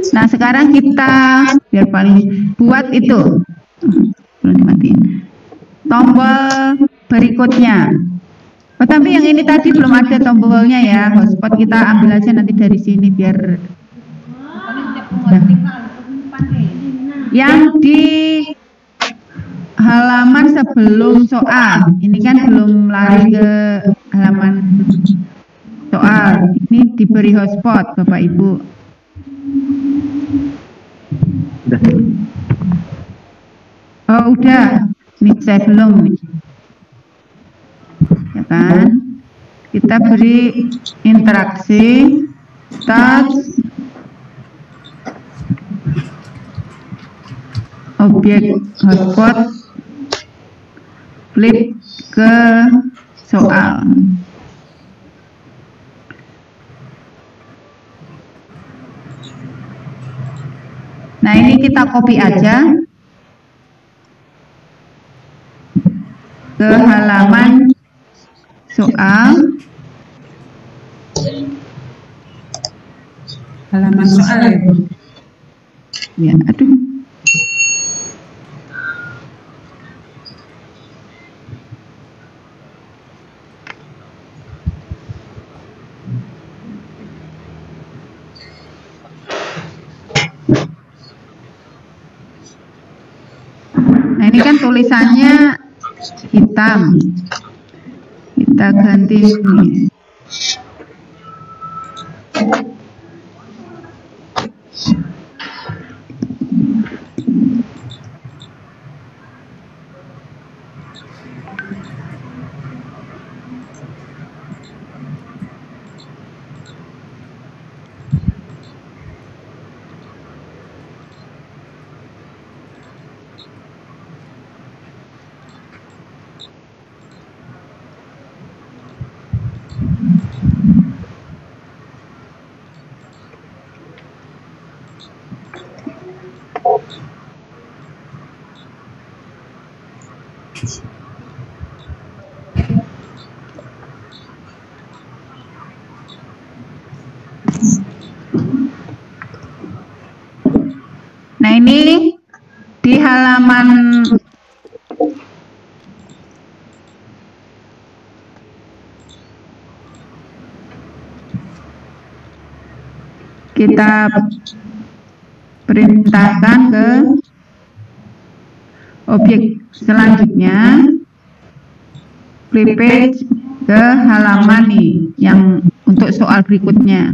Nah, sekarang kita biar paling buat itu. Belum dimatiin. Tombol berikutnya. Oh, tapi yang ini tadi belum ada tombolnya ya. Hotspot kita ambil aja nanti dari sini biar. Nah. Yang di halaman sebelum soal. Ini kan belum lari ke halaman soal. Ini diberi hotspot Bapak Ibu. Oh udah, ini saya belum nih, ya kan? Kita beri interaksi, touch, objek hotspot, flip ke soal. Nah ini kita copy aja ke halaman soal.
Halaman soal ya Bu.
Ya, aduh. Nah ini kan tulisannya hitam, kita ganti ini. Nah ini di halaman kita diperintahkan ke objek selanjutnya, flip page ke halaman nih yang untuk soal berikutnya.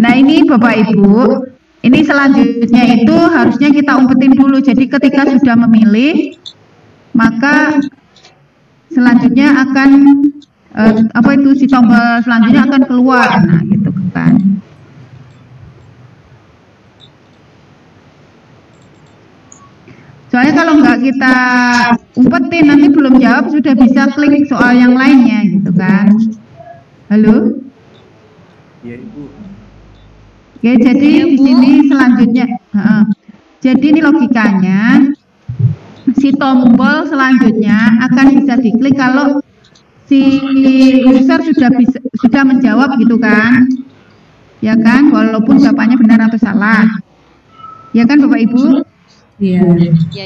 Nah ini Bapak Ibu, ini selanjutnya itu harusnya kita umpetin dulu. Jadi ketika sudah memilih, maka selanjutnya akan apa itu si tombol selanjutnya akan keluar. Nah gitu kan. Soalnya kalau nggak kita umpetin nanti belum jawab sudah bisa klik soal yang lainnya gitu kan. Halo?
Iya Ibu.
Oke, jadi di sini selanjutnya, jadi ini logikanya, si tombol selanjutnya akan bisa diklik kalau si user sudah menjawab gitu kan, ya kan, walaupun jawabannya benar atau salah, ya kan Bapak Ibu?
Iya.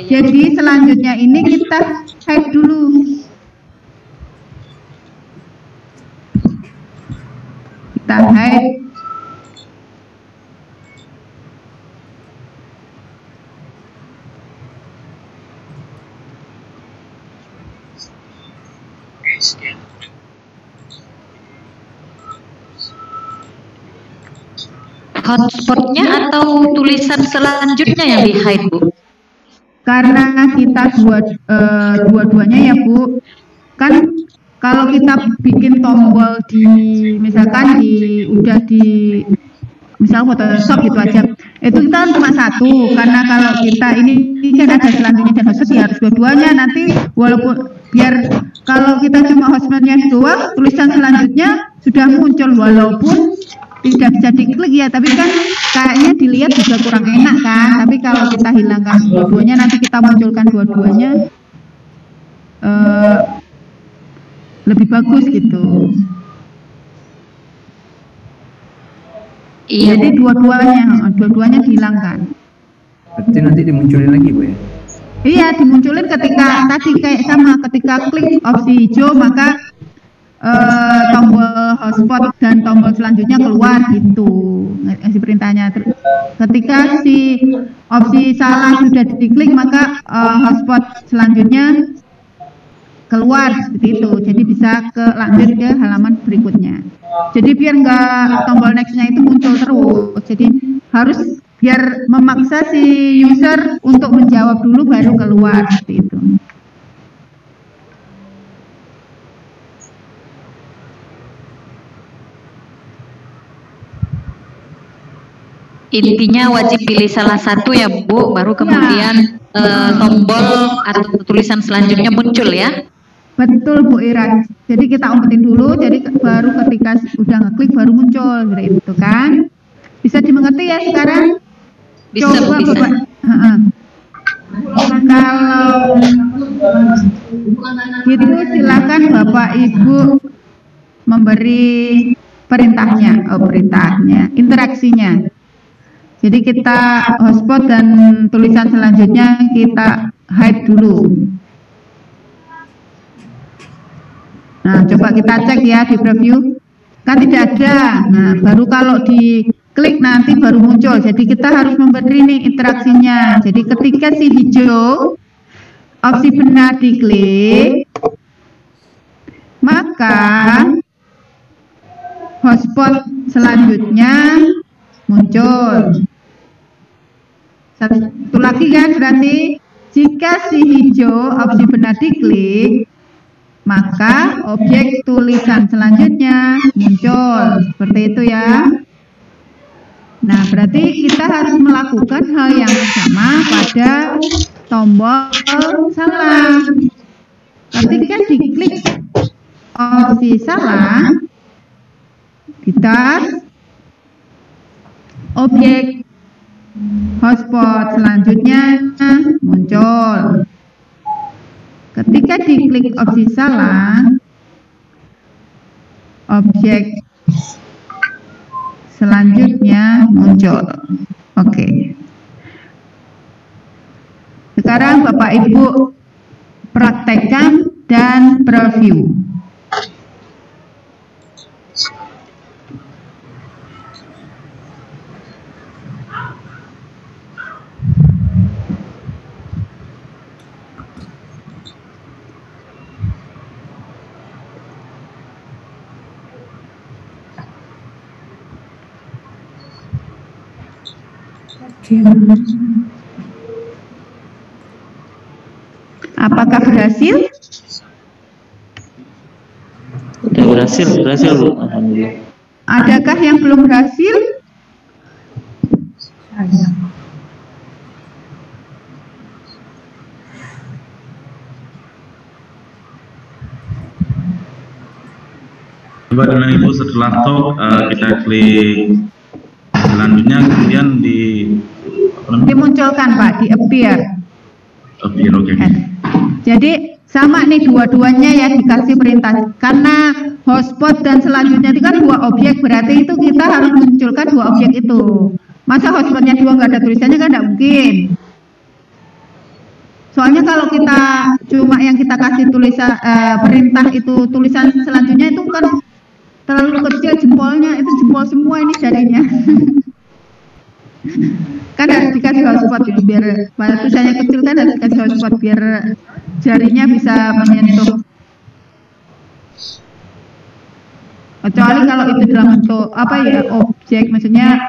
Jadi selanjutnya ini kita hide dulu. Kita hide.
Hotspotnya atau tulisan selanjutnya yang di hide Bu?
Karena kita dua-duanya ya Bu, kan kalau kita bikin tombol di misalkan udah di misal Photoshop gitu aja, itu kita kan cuma satu, karena kalau kita ini kan ada selanjutnya dan hotspot ya harus dua-duanya. Nanti walaupun biar kalau kita cuma hotspotnya doang, tulisan selanjutnya sudah muncul walaupun tidak bisa diklik ya, tapi kan kayaknya dilihat juga kurang enak kan. Tapi kalau kita hilangkan dua-duanya, nanti kita munculkan dua-duanya, lebih bagus gitu.
Iya.
Jadi dua-duanya dihilangkan.
Berarti nanti dimunculin lagi Bu ya?
Iya, dimunculin ketika tadi kayak sama, ketika klik opsi hijau maka tombol hotspot dan tombol selanjutnya keluar gitu si perintahnya. Ketika si opsi salah sudah diklik maka hotspot selanjutnya keluar seperti itu. Jadi bisa lanjut ke halaman berikutnya. Jadi biar nggak tombol nextnya itu muncul terus. Jadi harus biar memaksa si user untuk menjawab dulu baru keluar seperti itu.
Intinya wajib pilih salah satu ya Bu, baru kemudian tombol atau tulisan selanjutnya muncul ya.
Betul Bu Ira. Jadi kita umpetin dulu, jadi baru ketika udah ngeklik baru muncul seperti itu kan. Bisa dimengerti ya sekarang?
Bisa.
Coba
bisa.
Bapak. Kalau gitu silakan Bapak Ibu memberi perintahnya, interaksinya. Jadi kita hotspot dan tulisan selanjutnya kita hide dulu. Nah, coba kita cek ya di preview. Kan tidak ada. Nah, baru kalau diklik nanti baru muncul. Jadi kita harus memberi nih interaksinya. Jadi ketika si hijau opsi benar diklik, maka hotspot selanjutnya muncul. Satu lagi kan berarti jika si hijau opsi benar diklik, maka objek tulisan selanjutnya muncul. Seperti itu ya. Nah, berarti kita harus melakukan hal yang sama pada tombol salah. Ketika diklik opsi salah, kita objek hotspot selanjutnya muncul. Ketika diklik opsi salah, objek selanjutnya muncul. Oke. Sekarang Bapak Ibu praktekkan dan preview. Apakah berhasil?
Udah berhasil Bu. Alhamdulillah.
Adakah yang belum berhasil?
Coba dengan Ibu setelah talk kita klik selanjutnya, kemudian
dimunculkan Pak, di appear.
Appear, oke.
Jadi sama nih dua-duanya ya dikasih perintah, karena hotspot dan selanjutnya itu kan dua objek, berarti itu kita harus munculkan dua objek itu. Masa hotspotnya dua nggak ada tulisannya kan nggak mungkin. Soalnya kalau kita cuma yang kita kasih tulisan perintah itu tulisan selanjutnya itu kan terlalu kecil jempolnya, itu jempol semua ini jarinya. Kan harus dikasih hotspot itu biar tulisannya kecil, kan harus dikasih hotspot biar jarinya bisa menyentuh. Kecuali kalau itu dalam bentuk apa ya, objek, maksudnya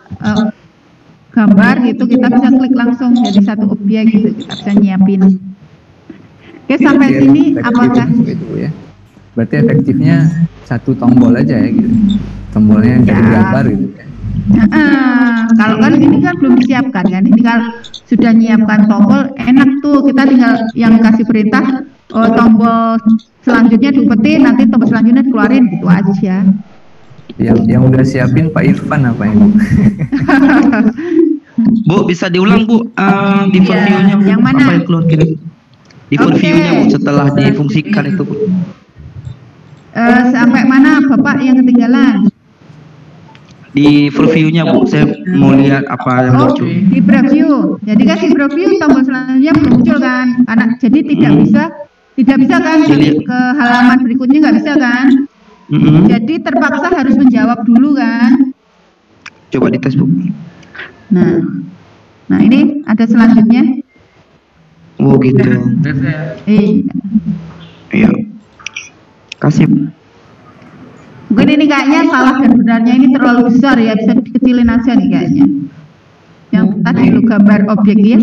gambar gitu, kita bisa klik langsung jadi satu objek gitu, kita bisa nyiapin. Oke, sampai sini apakah
gitu ya? Berarti efektifnya satu tombol aja ya gitu, tombolnya yang jadi gambar gitu ya.
Kalau kan ini kan belum disiapkan kan, ini kalau sudah nyiapkan tombol enak tuh, kita tinggal yang kasih perintah tombol selanjutnya diumpetin, nanti tombol selanjutnya dikeluarin gitu aja.
Yang udah siapin Pak Irfan apa ini?
Bu, bisa diulang Bu, di view-nya Bu,
yang mana?
apa yang keluar kiri? Di view-nya Bu, setelah difungsikan itu Bu.
Sampai mana Bapak yang ketinggalan?
Di preview-nya Bu, saya mau lihat apa yang muncul.
Di preview. Jadi kan di preview tombol selanjutnya belum muncul kan? Karena jadi tidak bisa kan ke halaman berikutnya, nggak bisa kan? Jadi terpaksa harus menjawab dulu kan?
Coba dites Bu.
Nah ini ada selanjutnya.
Oh gitu. Iya. Kasih.
Mungkin ini kayaknya salah dan benarnya ini terlalu besar ya, bisa dikecilin aja nih kayaknya. Yang tadi lu gambar objek ya.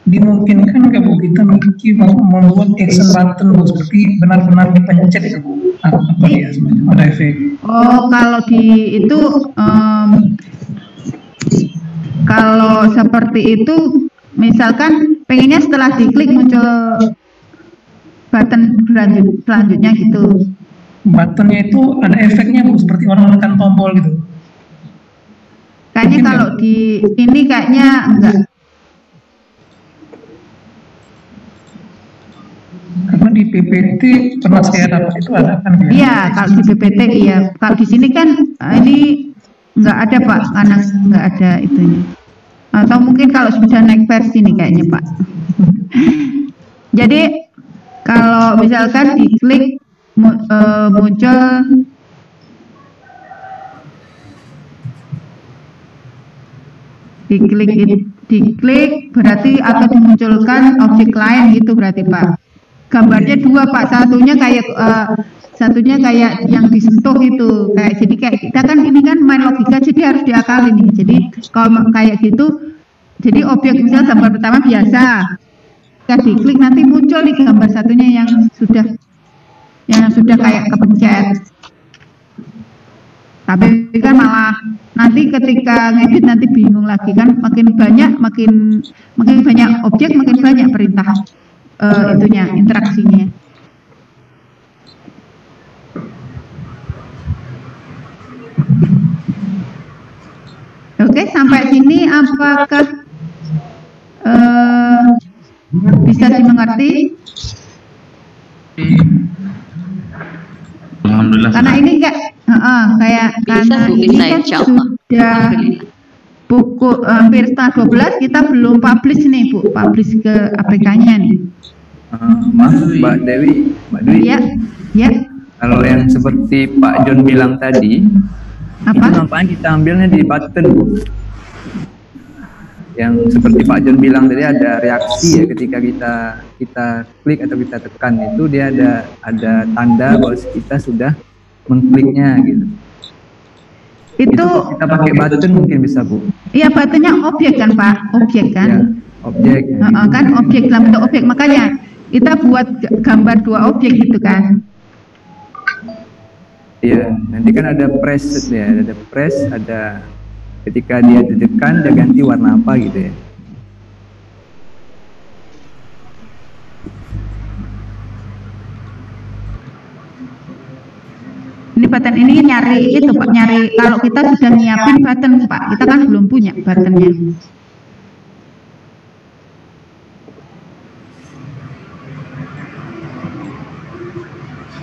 Dimungkinkan nggak Bu kita membuat action button Bu, seperti benar-benar dipencet itu Bu, apa ya semacam ada efek? Oh,
kalau di itu kalau seperti itu, misalkan pengennya setelah diklik muncul button selanjutnya gitu. Buttonnya itu ada efeknya Bu, seperti orang menekan tombol gitu. Kayaknya mungkin kalau di ini kayaknya enggak. Karena di PPT pernah saya dapat itu ada kan? Iya, kalau di PPT iya. Kalau di sini kan ini enggak ada Pak, karena enggak ada itunya. Atau mungkin kalau sudah naik versi nih kayaknya Pak. Jadi kalau misalkan diklik muncul diklik berarti akan dimunculkan objek lain gitu berarti Pak. Gambarnya dua Pak, satunya kayak yang disentuh itu, kayak jadi kayak kita kan ini kan main logika, jadi harus diakalin nih. Jadi kalau kayak gitu, jadi objek misal gambar pertama biasa, kita diklik nanti muncul di gambar satunya yang sudah kayak kepencet. Tapi kan malah nanti ketika ngedit nanti bingung lagi kan, makin banyak objek, makin banyak perintah itunya, interaksinya. Oke, sampai sini apakah bisa dimengerti?
Alhamdulillah.
Karena ini kayak karena ini kan sudah pukul hampir setengah 12, kita belum publish nih Bu, publish ke APK-nya nih.
Mbak Dewi.
Ya.
Kalau yang seperti Pak John bilang tadi,
apa?
Itu nampaknya kita ambilnya di button. Yang seperti Pak John bilang tadi ada reaksi ya ketika kita klik atau kita tekan itu dia ada tanda bahwa kita sudah mengkliknya gitu.
Itu
kita pakai button mungkin bisa, Bu.
Iya, buttonnya objek kan, Pak? Objek kan?
Ya, objek.
Kan objek dalam bentuk objek, makanya kita buat gambar 2 objek gitu kan?
Iya, nanti kan ada press ya, ada press, ada ketika dia ditekan dia ganti warna apa gitu ya.
Ini button ini nyari itu Pak, nyari kalau kita sudah nyiapin button Pak, kita kan belum punya buttonnya.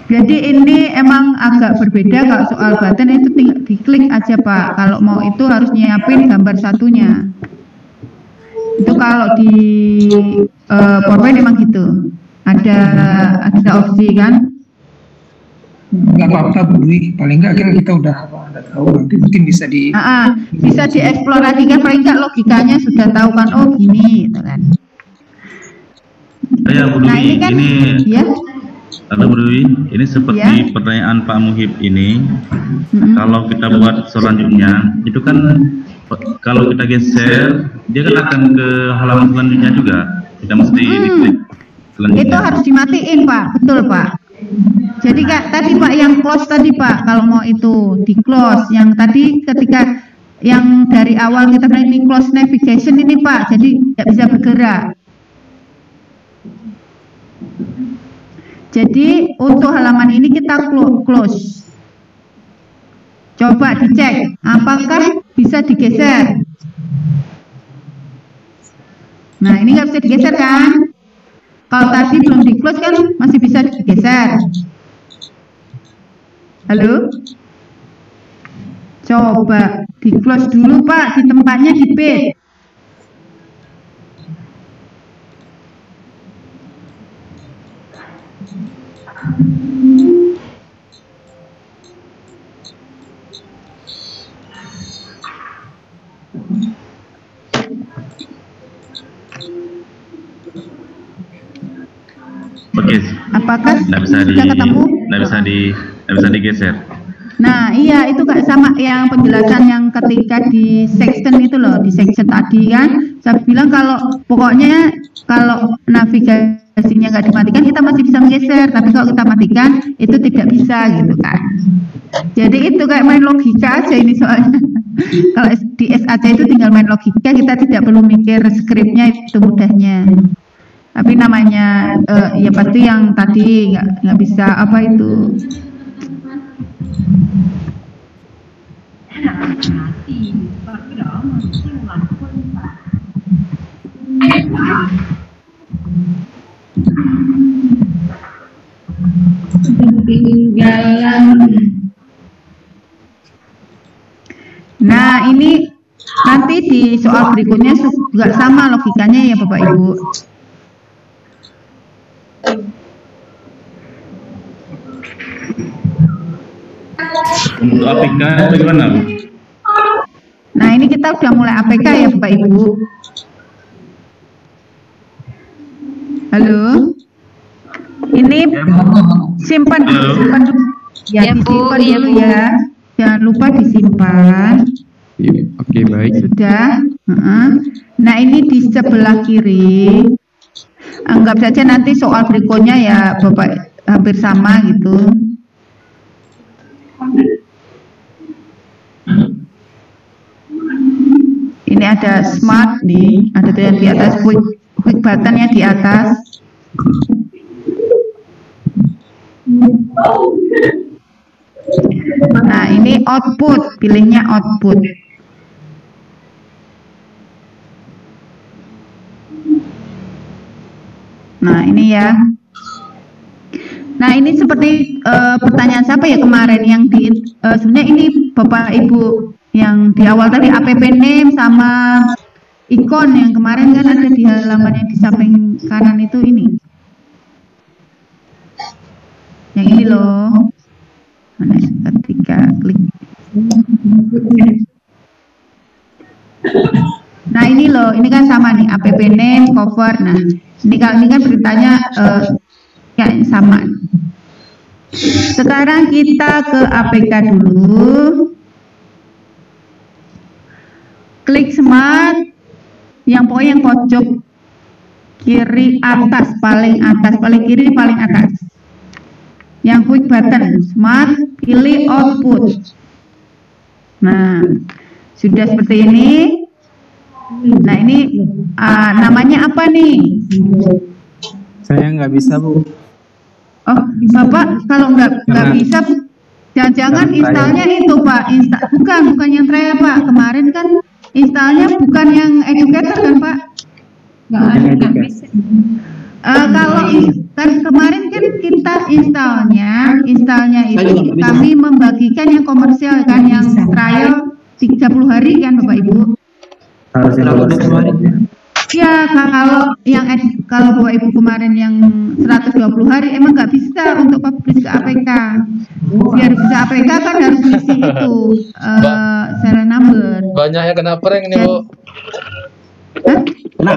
Jadi ini emang agak berbeda kalau soal button itu tinggal diklik aja Pak. Kalau mau itu harus nyiapin gambar satunya. Itu kalau di PowerPoint emang gitu. Ada opsi kan?
Nggak apa-apa Bu Dwi, paling nggak kan kita udah tahu, nanti mungkin bisa
bisa dieksplor lagi kan, paling nggak logikanya sudah tahu kan, oh gini gitu kan.
Ya Bu Dwi,
nah, ini kan, ya.
Bu Dwi, ini seperti pertanyaan Pak Muhib ini, kalau kita buat selanjutnya, itu kan kalau kita geser, dia kan akan ke halaman selanjutnya juga, kita mesti diklik selanjutnya. Itu
harus dimatiin Pak, betul Pak. Jadi Kak, tadi Pak yang close tadi Pak, kalau mau itu di close, yang tadi ketika yang dari awal kita bilang ini close navigation ini Pak, jadi tidak bisa bergerak. Jadi untuk halaman ini kita close. Coba dicek, apakah bisa digeser? Nah ini nggak bisa digeser kan? Kalau tadi belum di close kan masih bisa digeser. Halo? Coba di close dulu Pak, di tempatnya di page.
Oke.
Apakah
sudah ketemu? Nggak bisa digeser.
Nah, iya itu Kak sama yang penjelasan yang ketika di section itu loh, di section tadi kan, saya bilang kalau pokoknya kalau navigasinya nggak dimatikan kita masih bisa menggeser, tapi kalau kita matikan itu tidak bisa gitu kan. Jadi itu kayak main logika aja ini soalnya. Kalau di SAC itu tinggal main logika, kita tidak perlu mikir skripnya, itu mudahnya. Tapi namanya ya pasti yang tadi nggak bisa apa itu. Nah ini nanti di soal berikutnya juga sama logikanya ya Bapak Ibu.
Untuk APK bagaimana Bu?
Nah ini kita udah mulai APK ya Bapak Ibu. Halo. Ini simpan dulu ya, disimpan dulu ya. Jangan lupa disimpan.
Oke, baik.
Sudah. Nah ini di sebelah kiri. Anggap saja nanti soal berikutnya ya Bapak hampir sama gitu. Ini ada smart nih, ada yang di atas quick buttonnya di atas. Nah ini output, pilihnya output. Nah ini ya. Nah ini seperti pertanyaan siapa ya kemarin yang di sebenarnya ini Bapak Ibu yang di awal tadi app name sama ikon yang kemarin kan ada di halaman yang di samping kanan itu ini. Yang ini loh. Mana ketika klik. Nah ini loh, ini kan sama nih app name cover. Nah ini kalau ini kan beritanya ya sama. Sekarang kita ke APK dulu. klik smart, yang pokoknya yang pojok kiri atas, paling kiri paling atas. Yang quick button, smart, pilih output. Nah, sudah seperti ini. Nah, ini namanya apa nih?
Saya nggak bisa, Bu.
Oh, Bapak kalau nggak bisa, jangan-jangan installnya itu Pak, bukan yang trial Pak. Kemarin kan installnya bukan yang educator kan Pak? Nggak bisa. Kalau kan kemarin kan kita installnya itu kami membagikan yang komersial kan, yang trial 30 hari kan Bapak Ibu. Ya, kalau Bapak Ibu kemarin yang 120 hari emang nggak bisa untuk publish ke APK. Biar bisa APK kan harus isi itu serial number.
Banyak yang kena prank nih, Bu.
Hah?
Kena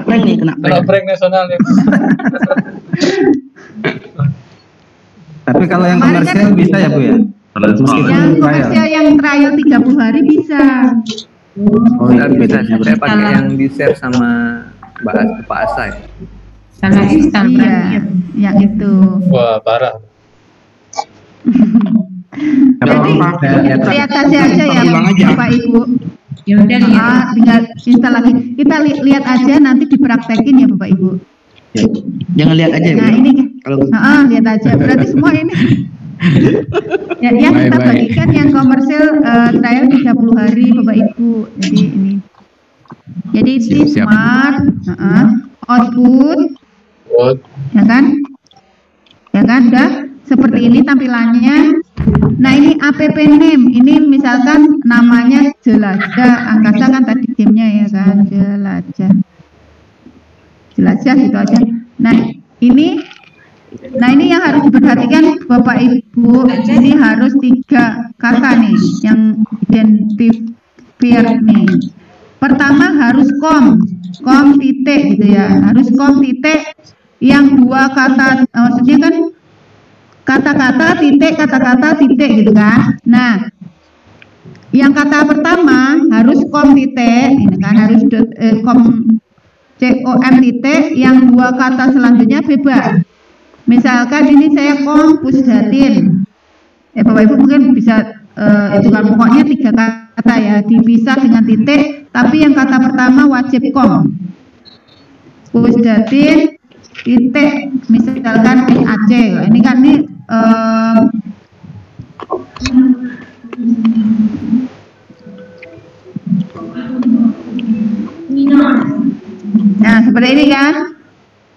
prank
nasional nih.
Tapi kalau yang komersial bisa ya Bu ya?
Yang komersial yang trial 30 hari bisa.
Oh, bisa. Saya pakai yang di share sama Pak Asa ya.
Salah install
iya, yang itu.
Wah, parah.
Jadi lihat aja ya Bapak Ibu.
Ya udah
tinggal install lagi. Kita lihat aja, nanti dipraktekin ya Bapak Ibu.
Ya, jangan lihat aja.
Nah, ini kalau lihat aja. Berarti semua ini ya, yang kita bagikan yang komersial trial 30 hari Bapak Ibu. Jadi ini. Jadi ini smart, output, ya kan? Udah seperti ini tampilannya. Nah, ini app name, ini misalkan namanya Jelajah Angkasa kan tadi gamenya ya kan, Jelajah gitu aja. Nah ini yang harus diperhatikan Bapak Ibu, ini harus 3 kata nih yang identifier nih. Pertama harus kom titik gitu ya, harus kom titik yang 2 kata, maksudnya kan kata-kata titik gitu kan. Nah, yang kata pertama harus kom titik, ini kan harus com titik, yang 2 kata selanjutnya bebas. Misalkan ini saya kom Pusdatin, Bapak Ibu mungkin bisa itu kan, pokoknya 3 kata ya, dipisah dengan titik, tapi yang kata pertama wajib kom. Pusdatin titik, misalkan di Aceh, ini kan ini nah seperti ini kan.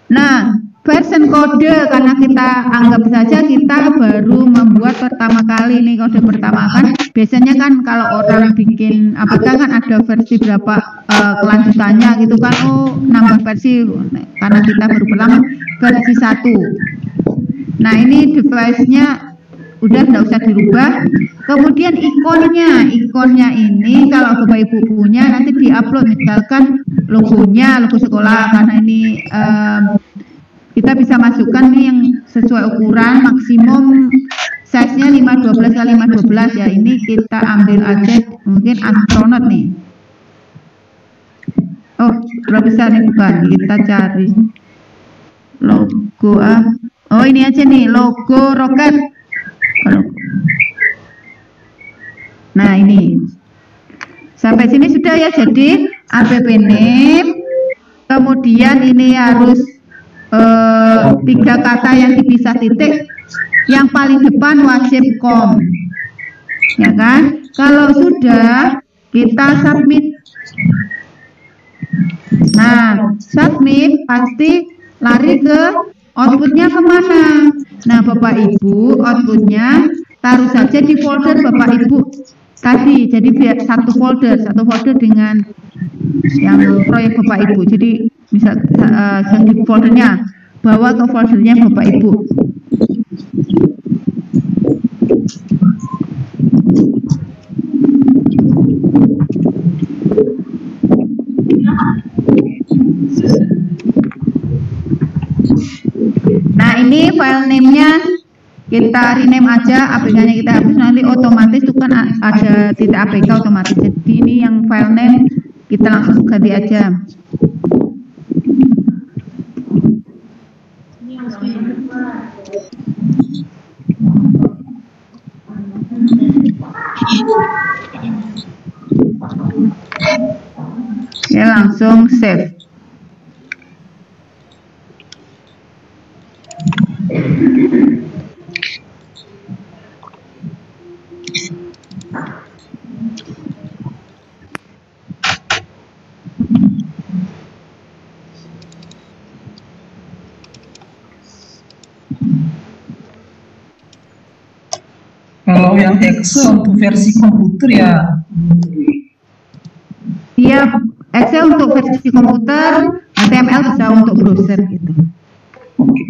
Nah, version kode karena kita anggap saja kita baru membuat pertama kali nih, kode pertama kan biasanya kan kalau orang bikin APK kan ada versi berapa kelanjutannya gitu kan. Oh, nambah versi karena kita baru pertama versi 1. Nah, ini device-nya udah nggak usah dirubah. Kemudian ikonnya ini kalau Bapak Ibu punya nanti diupload, misalkan logo sekolah, karena ini kita bisa masukkan nih yang sesuai ukuran, maksimum size-nya 512 x 512 ya. Ini kita ambil aja mungkin astronot nih. Oh, berapa besar nih, bukan, kita cari logo oh ini aja nih, logo roket. Nah, ini sampai sini sudah ya. Jadi app name, kemudian ini harus 3 kata yang dipisah titik, yang paling depan wajib kom, ya kan. Kalau sudah, kita submit. Nah, submit pasti lari ke outputnya kemana. Nah, Bapak Ibu, outputnya taruh saja di folder Bapak Ibu tadi. Jadi biar satu folder dengan yang proyek Bapak Ibu. Jadi misal di foldernya, bawa ke foldernya Bapak Ibu. Nah, ini file name-nya kita rename aja, APK-nya kita hapus, nanti otomatis itu kan ada titik APK otomatis. Jadi ini yang file name kita langsung ganti aja. Ya, langsung save.
Kalau yang Excel untuk versi komputer ya.
Iya, Excel untuk versi komputer, HTML bisa untuk browser gitu.
Oke.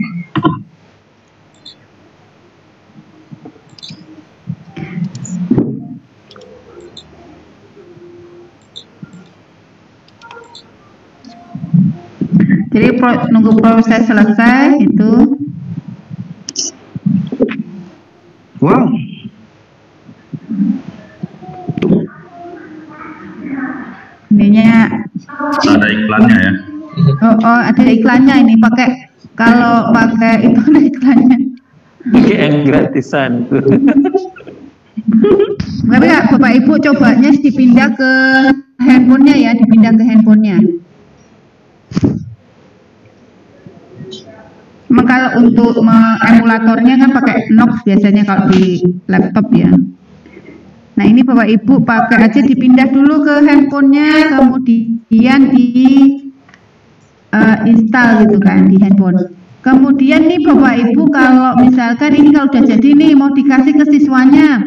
Jadi nunggu proses selesai itu.
Wow.
Ininya
Ada iklannya ya.
oh ada iklannya ini, pakai kalau pakai itu ada iklannya.
Pakai yang gratisan.
Tapi Bapak Ibu cobanya dipindah ke handphonenya ya, dipindah ke handphonenya. Memang kalau untuk emulatornya kan pakai Knox biasanya kalau di laptop ya. Nah ini Bapak Ibu pakai aja, dipindah dulu ke handphonenya, kemudian di install gitu kan di handphone. Kemudian nih Bapak Ibu kalau misalkan ini kalau udah jadi nih mau dikasih ke siswanya,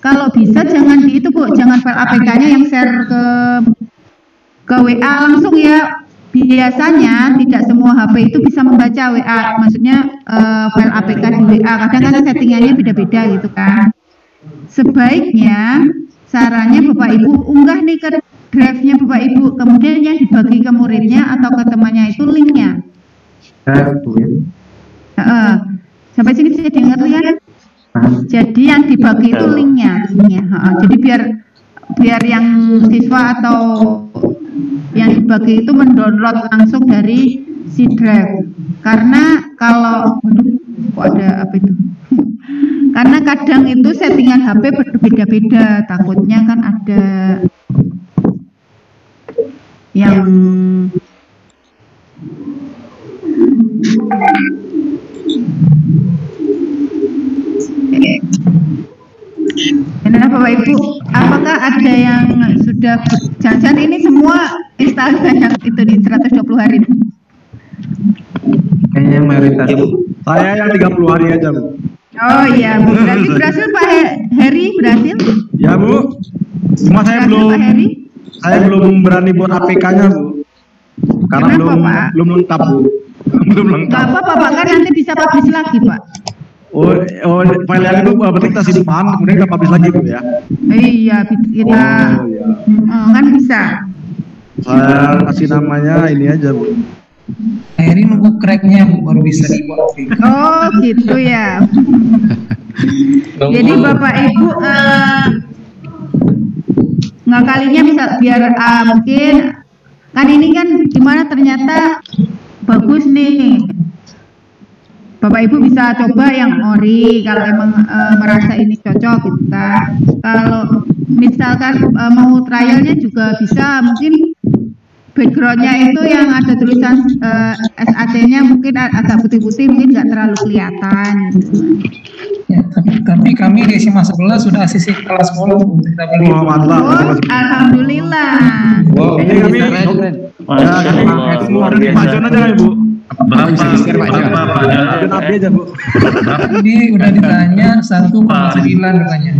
kalau bisa jangan di itu Bu, jangan file APK-nya yang share ke WA langsung ya. Biasanya tidak semua HP itu bisa membaca WA, maksudnya file APK di WA. Kadang kan settingannya beda-beda gitu kan. Sebaiknya sarannya Bapak Ibu unggah nih ke drive-nya Bapak Ibu, kemudian yang dibagi ke muridnya atau ke temannya itu linknya. Sampai sini bisa dengar ya? Jadi yang dibagi itu linknya. Jadi biar yang siswa atau yang dibagi itu mendownload langsung dari si drive. Karena kalau kok ada apa itu? Karena kadang itu settingan HP berbeda-beda, takutnya kan ada yang Bapak Ibu, apakah ada yang sudah jangan ini semua instalan yang itu di 120 hari?
Kayaknya mayoritas.
Saya yang 30 hari aja, Bu.
Oh iya, Bu. Berarti berhasil Pak Heri, berhasil?
Ya, Bu. Cuma saya belum berani buat APK-nya, Bu. Karena belum lengkap, Bu. Belum lengkap.
Nggak apa-apa, Pak, kan nanti bisa publish lagi, Pak.
Oh, file yang itu berarti kita simpan, kemudian kita publish lagi, Bu ya?
Iya, kita kan bisa.
Saya kasih namanya ini aja, Bu.
Heri nunggu cracknya Bu baru bisa dibuat APK.
Oh gitu ya. Jadi Bapak Ibu ngakalinya bisa biar mungkin kan ini kan gimana ternyata bagus nih. Bapak Ibu bisa coba yang ori kalau emang merasa ini cocok gitu kan. Kalau misalkan mau trialnya juga bisa, mungkin backgroundnya itu yang ada tulisan SAC-nya mungkin agak putih-putih, mungkin nggak terlalu kelihatan.
Ya, tapi kami di SMA 11 sudah sisi kelas 10 untuk kita beli.
Wah, mantap.
Oh, alhamdulillah.
Wow, ini kami luar biasa aja kan, Bu.
Berapa Pak?
Aja, Bu.
Ini udah ditanya 1,9 katanya.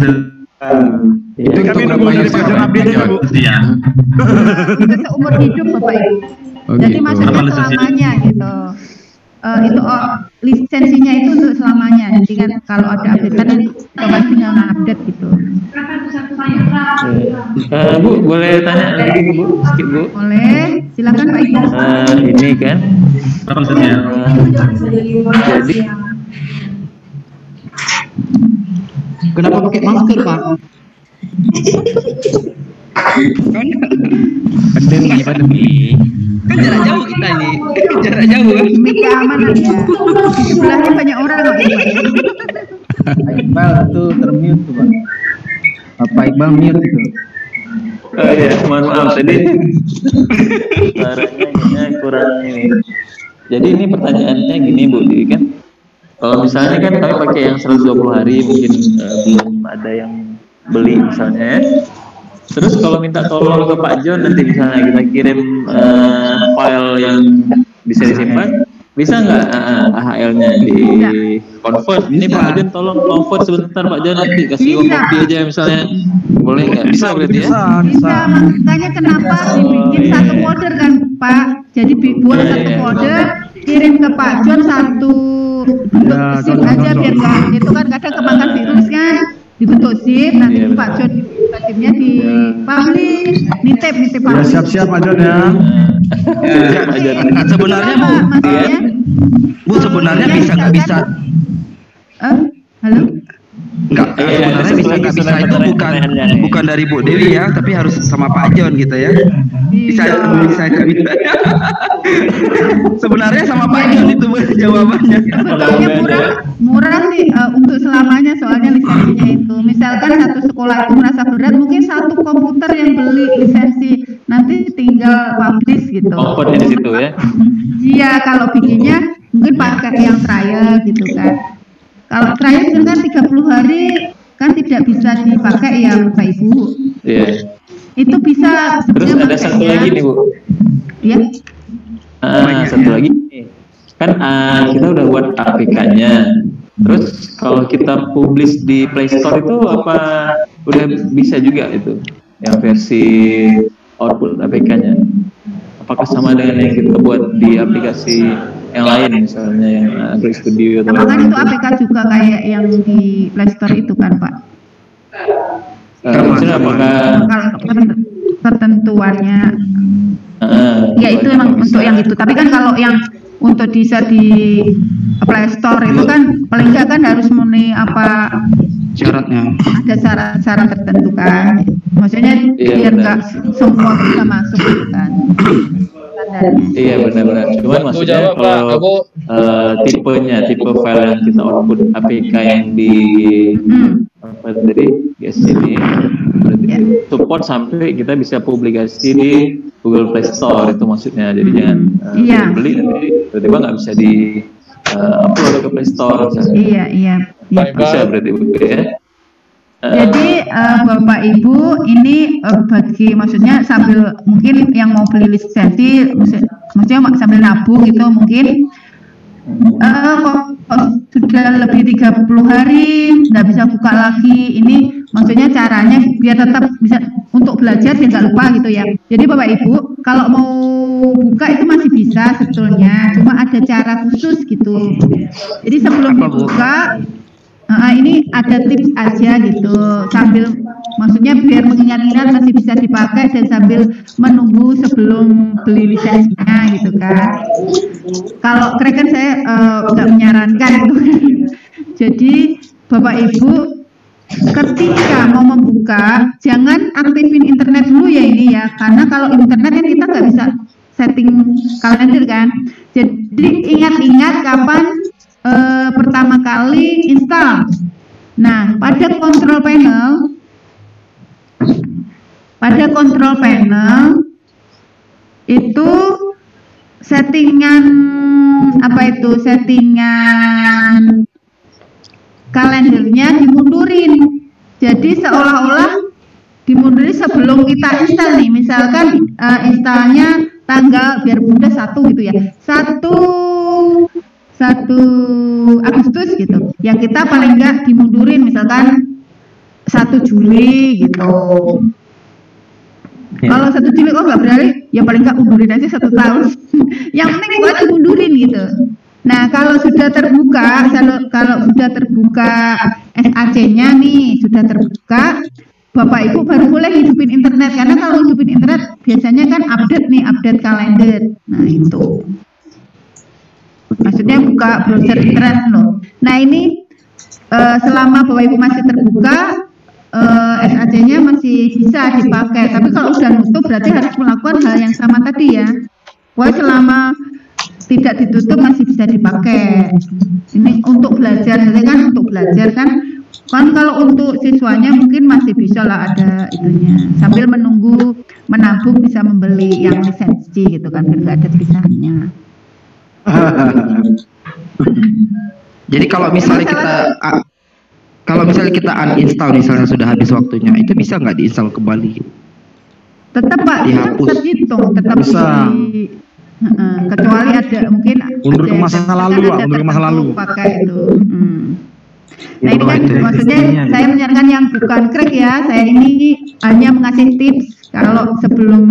Itu kami nunggu dari Pak update aja, Bu.
Iya.
Itu seumur hidup Bapak Ibu. Jadi maksudnya selamanya gitu. Itu lisensinya itu untuk selamanya. Nanti kan kalau ada update kan Bapak tinggal update gitu.
Bu, boleh tanya lagi Bu? Skip Bu.
Boleh, silakan Pak Ibu.
Ini kan. Jadi
kenapa pakai masker, Pak? Pandemi. Kan jarak jauh kita ini. Jarak jauh.
Demi keamanan ya. Di sebelahnya banyak orang kok ya, Pak.
Iqbal tuh termute tuh, Pak. Pak Iqbal mute itu.
Oh ya, mohon maaf tadi suaranya kurang ini. Jadi ini pertanyaannya gini Bu, jadi kan kalau misalnya kan kami pakai yang 120 hari mungkin belum ada yang beli misalnya ya. Terus kalau minta tolong ke Pak John nanti misalnya kita kirim file yang bisa disimpan, bisa nggak AHL-nya di convert? Ini Pak John tolong convert sebentar Pak John, nanti kasih kopi aja misalnya, boleh nggak? Bisa berarti ya?
Bisa, makanya kenapa dibikin satu folder kan Pak? Jadi buat satu folder, kirim ke Pak John satu zip aja biar nggak, itu kan kadang kemakan virus kan, dibentuk zip, nanti Pak John zipnya di publish, nitip Pak.
Ya siap-siap Pak John ya.
Sebenarnya Bu, sebenarnya bisa nggak bisa?
Halo?
Enggak, sebenarnya bisa nggak bisa itu bukan dari Bu Dewi ya, tapi harus sama Pak John gitu ya. Bisa nggak bisa? Sebenarnya sama Pak John itu jawabannya.
Sebetulnya murah sih untuk selamanya, soalnya lisensinya itu. Misalkan satu sekolah itu merasa berat, mungkin satu komputer yang beli lisensi, nanti tinggal publish gitu.
Kompornya di situ ya?
Iya, kalau bikinnya mungkin pakai yang trial gitu kan. Kalau trial itu kan 30 hari kan tidak bisa dipakai ya Bapak Ibu.
Iya.
Itu bisa.
Terus ada satu lagi nih Bu.
Iya.
Satu lagi nih. Kan kita udah buat APK-nya. Terus kalau kita publish di Play Store itu apa udah bisa juga itu yang versi output APK-nya? Apakah sama dengan yang kita buat di aplikasi yang lain misalnya yang Android Studio atau
apakah itu APK juga kayak yang di Play Store itu kan Pak?
Maksudnya apakah
kalau ketentuannya ya itu memang untuk yang itu, tapi kan kalau yang untuk bisa di Play Store itu kan paling enggak kan harus memenuhi apa
syaratnya,
ada syarat-syarat tertentu kan, maksudnya biar enggak semua bisa masuk gitu kan.
Iya benar-benar. Cuman maksudnya kalau tipe file yang kita output APK yang di apa tadi ini support sampai kita bisa publikasi di Google Play Store itu maksudnya. Jadi jangan beli nanti tiba-tiba nggak bisa di upload ke Play Store.
Iya.
Bisa berarti ya.
Jadi Bapak Ibu ini bagi maksudnya sambil mungkin yang mau beli lisensi maksudnya sambil nabung gitu mungkin sudah lebih 30 hari nggak bisa buka lagi, ini maksudnya caranya biar tetap bisa untuk belajar dan nggak lupa gitu ya. Jadi Bapak Ibu kalau mau buka itu masih bisa sebetulnya, cuma ada cara khusus gitu. Jadi sebelum dibuka ini ada tips aja gitu, sambil maksudnya biar mengingat-ingat masih bisa dipakai dan sambil menunggu sebelum beli lisensinya gitu kan. Kalau Kraken saya nggak menyarankan itu. Jadi Bapak Ibu ketika mau membuka jangan aktifin internet dulu ya ini ya, karena kalau internet kan kita nggak bisa setting kalender kan. Jadi ingat-ingat kapan pertama kali install. Nah, pada control panel itu settingan kalendernya dimundurin. Jadi seolah-olah dimundurin sebelum kita install nih. Misalkan installnya tanggal biar mudah 1 gitu ya. 1 Agustus gitu. Ya kita paling enggak dimundurin misalkan 1 Juli gitu. Kalau 1 Juli nggak berani, ya paling enggak mundurin aja 1 tahun. Yang penting buat dimundurin gitu. Nah kalau sudah terbuka, kalau sudah terbuka SAC-nya nih sudah terbuka, Bapak Ibu baru boleh hidupin internet, karena kalau hidupin internet biasanya kan update kalender. Nah itu. Maksudnya buka browser internet loh. Nah ini selama Bapak Ibu masih terbuka, SAC-nya masih bisa dipakai, tapi kalau udah nutup berarti harus melakukan hal yang sama tadi ya. Wah, selama tidak ditutup masih bisa dipakai. Ini untuk belajar, jadi kan untuk belajar kan kalau untuk siswanya mungkin masih bisa lah ada itunya, sambil menunggu menabung bisa membeli yang lisensi gitu kan, biar nggak ada pisahnya.
Jadi kalau misalnya kita uninstall misalnya sudah habis waktunya, itu bisa nggak diinstal kembali?
Tetap Pak,
dihapus.
Terhitung, tetap
Bisa.
Kecuali ada mungkin
Mundur ke masa lalu, Pak, mundur ke masa lalu.
Pakai itu. Nah ini kan maksudnya saya menyarankan yang bukan crack ya. Saya ini hanya mengasih tips kalau sebelum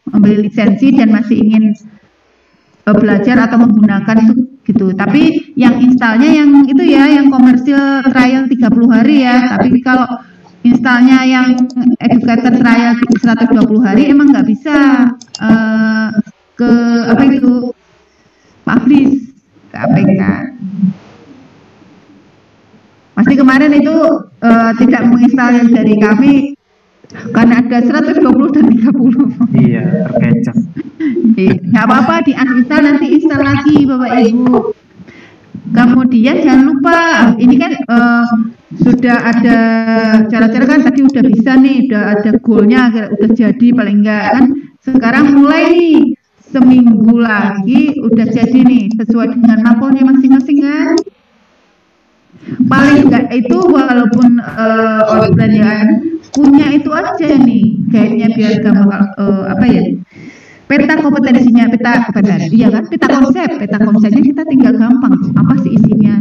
membeli lisensi dan masih ingin belajar atau menggunakan itu gitu. Tapi yang installnya yang itu ya, yang komersil trial 30 hari ya. Tapi kalau installnya yang educator trial 120 hari emang nggak bisa ke apa itu publish ke APK. Pasti kemarin itu tidak menginstal yang dari kami karena ada 120 dan 30.
Iya, terkecoh.
Nggak apa-apa, di uninstall nanti install lagi Bapak Ibu. Kemudian jangan lupa, ini kan sudah ada cara-cara kan tadi udah bisa nih, udah ada goalnya, udah jadi paling enggak kan. Sekarang mulai nih, seminggu lagi udah jadi nih, sesuai dengan mapolnya masing-masing kan. Paling enggak itu walaupun outline ya punya itu aja nih, kayaknya biar gampang apa ya, peta kompetensinya, peta kompetensi, iya kan, peta konsepnya kita tinggal gampang, apa sih isinya.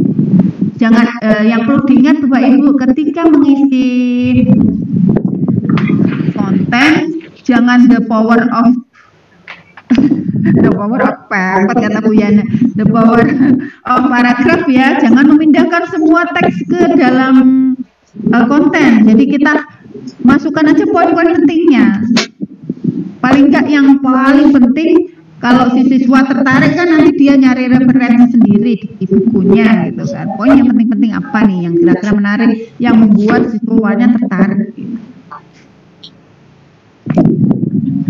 Jangan yang perlu diingat Bapak Ibu ketika mengisi konten, jangan the power of kata Bu Yana, the power of paragraph ya, jangan memindahkan semua teks ke dalam konten. Jadi kita masukkan aja poin-poin pentingnya. Paling enggak yang paling penting, kalau si siswa tertarik kan nanti dia nyari referensi sendiri di bukunya gitu kan. Poin yang penting-penting apa nih yang kira-kira menarik yang membuat siswanya tertarik gitu.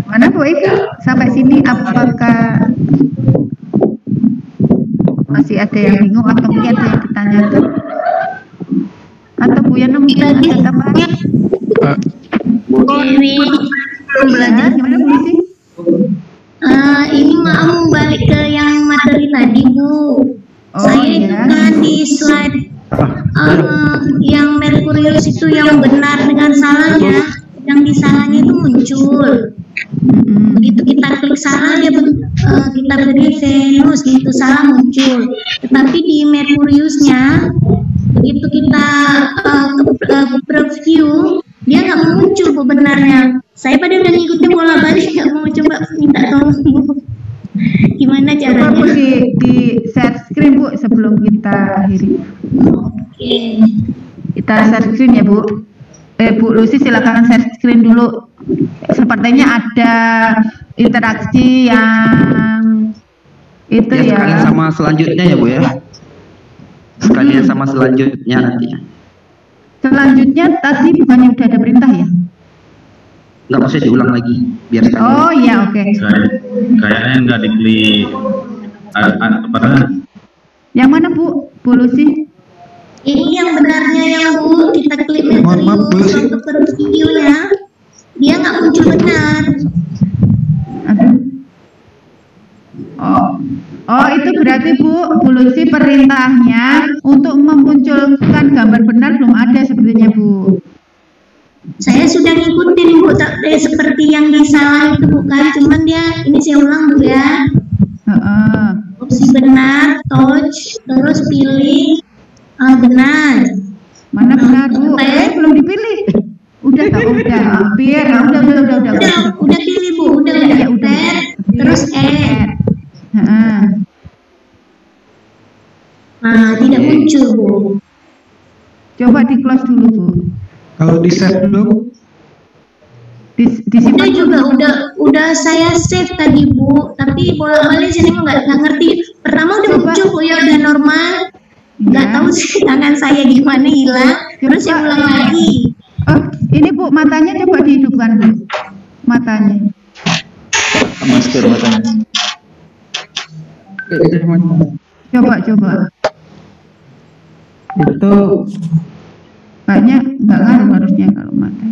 Mana Bu Ibu? Sampai sini apakah masih ada yang bingung atau mungkin ada yang ditanyakan? Atau Bu Yana mungkin ada tambahan?
Dewi,
belajar gimana Bu sih?
Ini mau balik ke yang materi tadi Bu. Saya itu kan di slide yang Merkurius itu yang benar dengan salahnya, yang di salahnya itu muncul. Begitu kita klik salah dia kita beri Venus gitu salah muncul. Tetapi di Merkuriusnya begitu kita preview dia nggak muncul Bu benarnya. Saya pada udah ngikutin bola balik, nggak mau coba minta tolong Bu. Gimana caranya?
Coba di share screen Bu sebelum kita akhiri.
Oke.
Kita share screen ya Bu. Bu Lucy silakan share screen dulu. Sepertinya ada interaksi yang itu ya.
Sekalian sama selanjutnya ya Bu ya. Sekalian sama selanjutnya nantinya.
Selanjutnya tadi bukannya udah ada perintah ya?
Nggak usah diulang lagi biar sekalian.
Oh iya oke.
Kayaknya nggak diklik apa?
Yang mana Bu? Bu Lucy?
Ini yang benarnya yang Bu kita klik Merkurius untuk videonya dia nggak muncul benar.
Oh itu berarti Bu Lucy perintahnya untuk memunculkan gambar benar belum ada sepertinya Bu.
Saya sudah ngikutin Bu, seperti yang di salah itu bukan, cuman dia ini saya ulang Bu ya. Opsi benar, touch, terus pilih benar.
Mana benar Bu? Belum dipilih. Udah hampir. Udah
pilih Bu, udah. Terus add. Nah, tidak muncul Bu.
Coba di close dulu Bu.
Kalau di save dulu?
Udah juga udah saya save tadi Bu, tapi bolak-balik saya nggak ngerti. Pertama udah muncul Bu ya, udah normal. Nggak tahu sih tangan saya gimana hilang. Terus saya ulang lagi.
Oh, ini Bu, matanya coba dihidupkan Bu. Matanya.
Masker matanya.
Coba.
Itu
kayaknya nggak ngaruh harusnya kalau mata.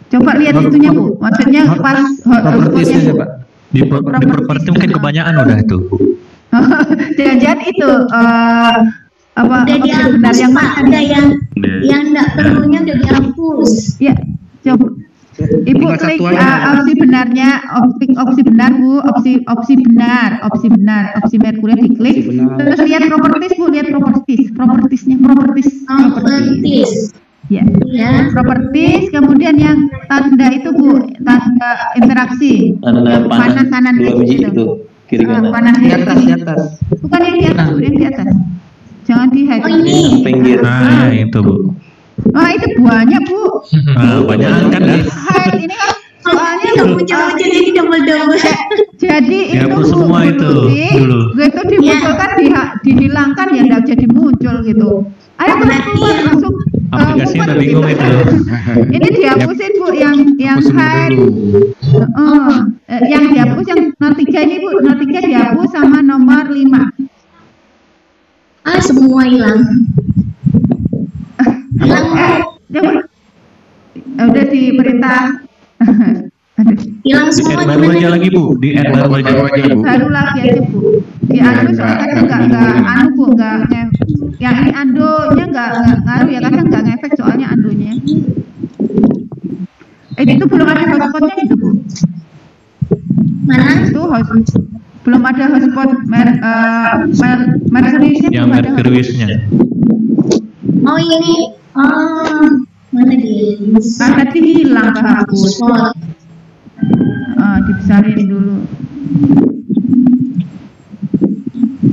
Coba lihat itunya Bu. Maksudnya pas
propertisnya coba.
Di properti mungkin kebanyakan udah itu.
Jangan-jangan itu apa
Udah
objek benar
dihapus,
yang
Pak.
mana?
Ada yang enggak perlunya udah dihapus.
Ya, coba. Ibu
Tinggal
klik
satu aja.
opsi benarnya, opsi benar Bu, opsi benar, opsi Merkuri diklik, terus lihat properties Bu, lihat propertiesnya. Ya, properties, kemudian yang tanda itu Bu, tanda interaksi,
Tanda panah
kanan
dua biji itu kiri kanan.
panah
Di atas.
bukan yang di atas Bu, yang di atas, jangan di hide.
Pinggir.
Nah, itu Bu.
Oh itu banyak Bu.
Banyak kan ya?
Hide ini kan soalnya
Muncul-muncul jadi double-double.
jadi
Dihapus
Bu,
semua itu dulu.
itu dimunculkan dihilangkan ya enggak jadi muncul gitu. Ayo keluar masuk
Aplikasinya udah bingung itu.
ini dihapusin Bu yang hide. Yang dihapus yang 03 ini Bu, 03 dihapus sama nomor 5.
Semua hilang.
Coba. Udah diperintah.
Hilang semua.
Baru aja lagi Bu, di add baru aja.
Baru lagi aja Bu. Di ando soalnya kadang nggak anu Bu, nggak yang ini andonya nggak ngaruh ya, kadang nggak ngefek soalnya andonya. Itu belum ada hotspotnya gitu Bu.
Mana?
Itu belum ada hotspot Merkuriusnya.
Yang Merkuriusnya.
Oh ini. Mana dia?
Tadi hilang kehapus. Dibesarin dulu.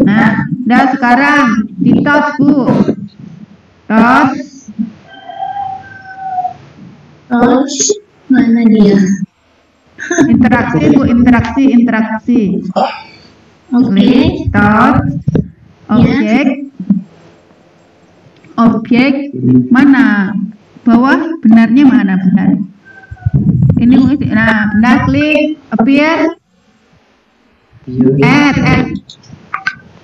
Nah, sekarang di touch Bu. Touch.
Mana dia?
Interaksi Bu, interaksi.
Oke.
Touch. Objek mana? Bawah benarnya mana benar? Ini benar klik appear. Add.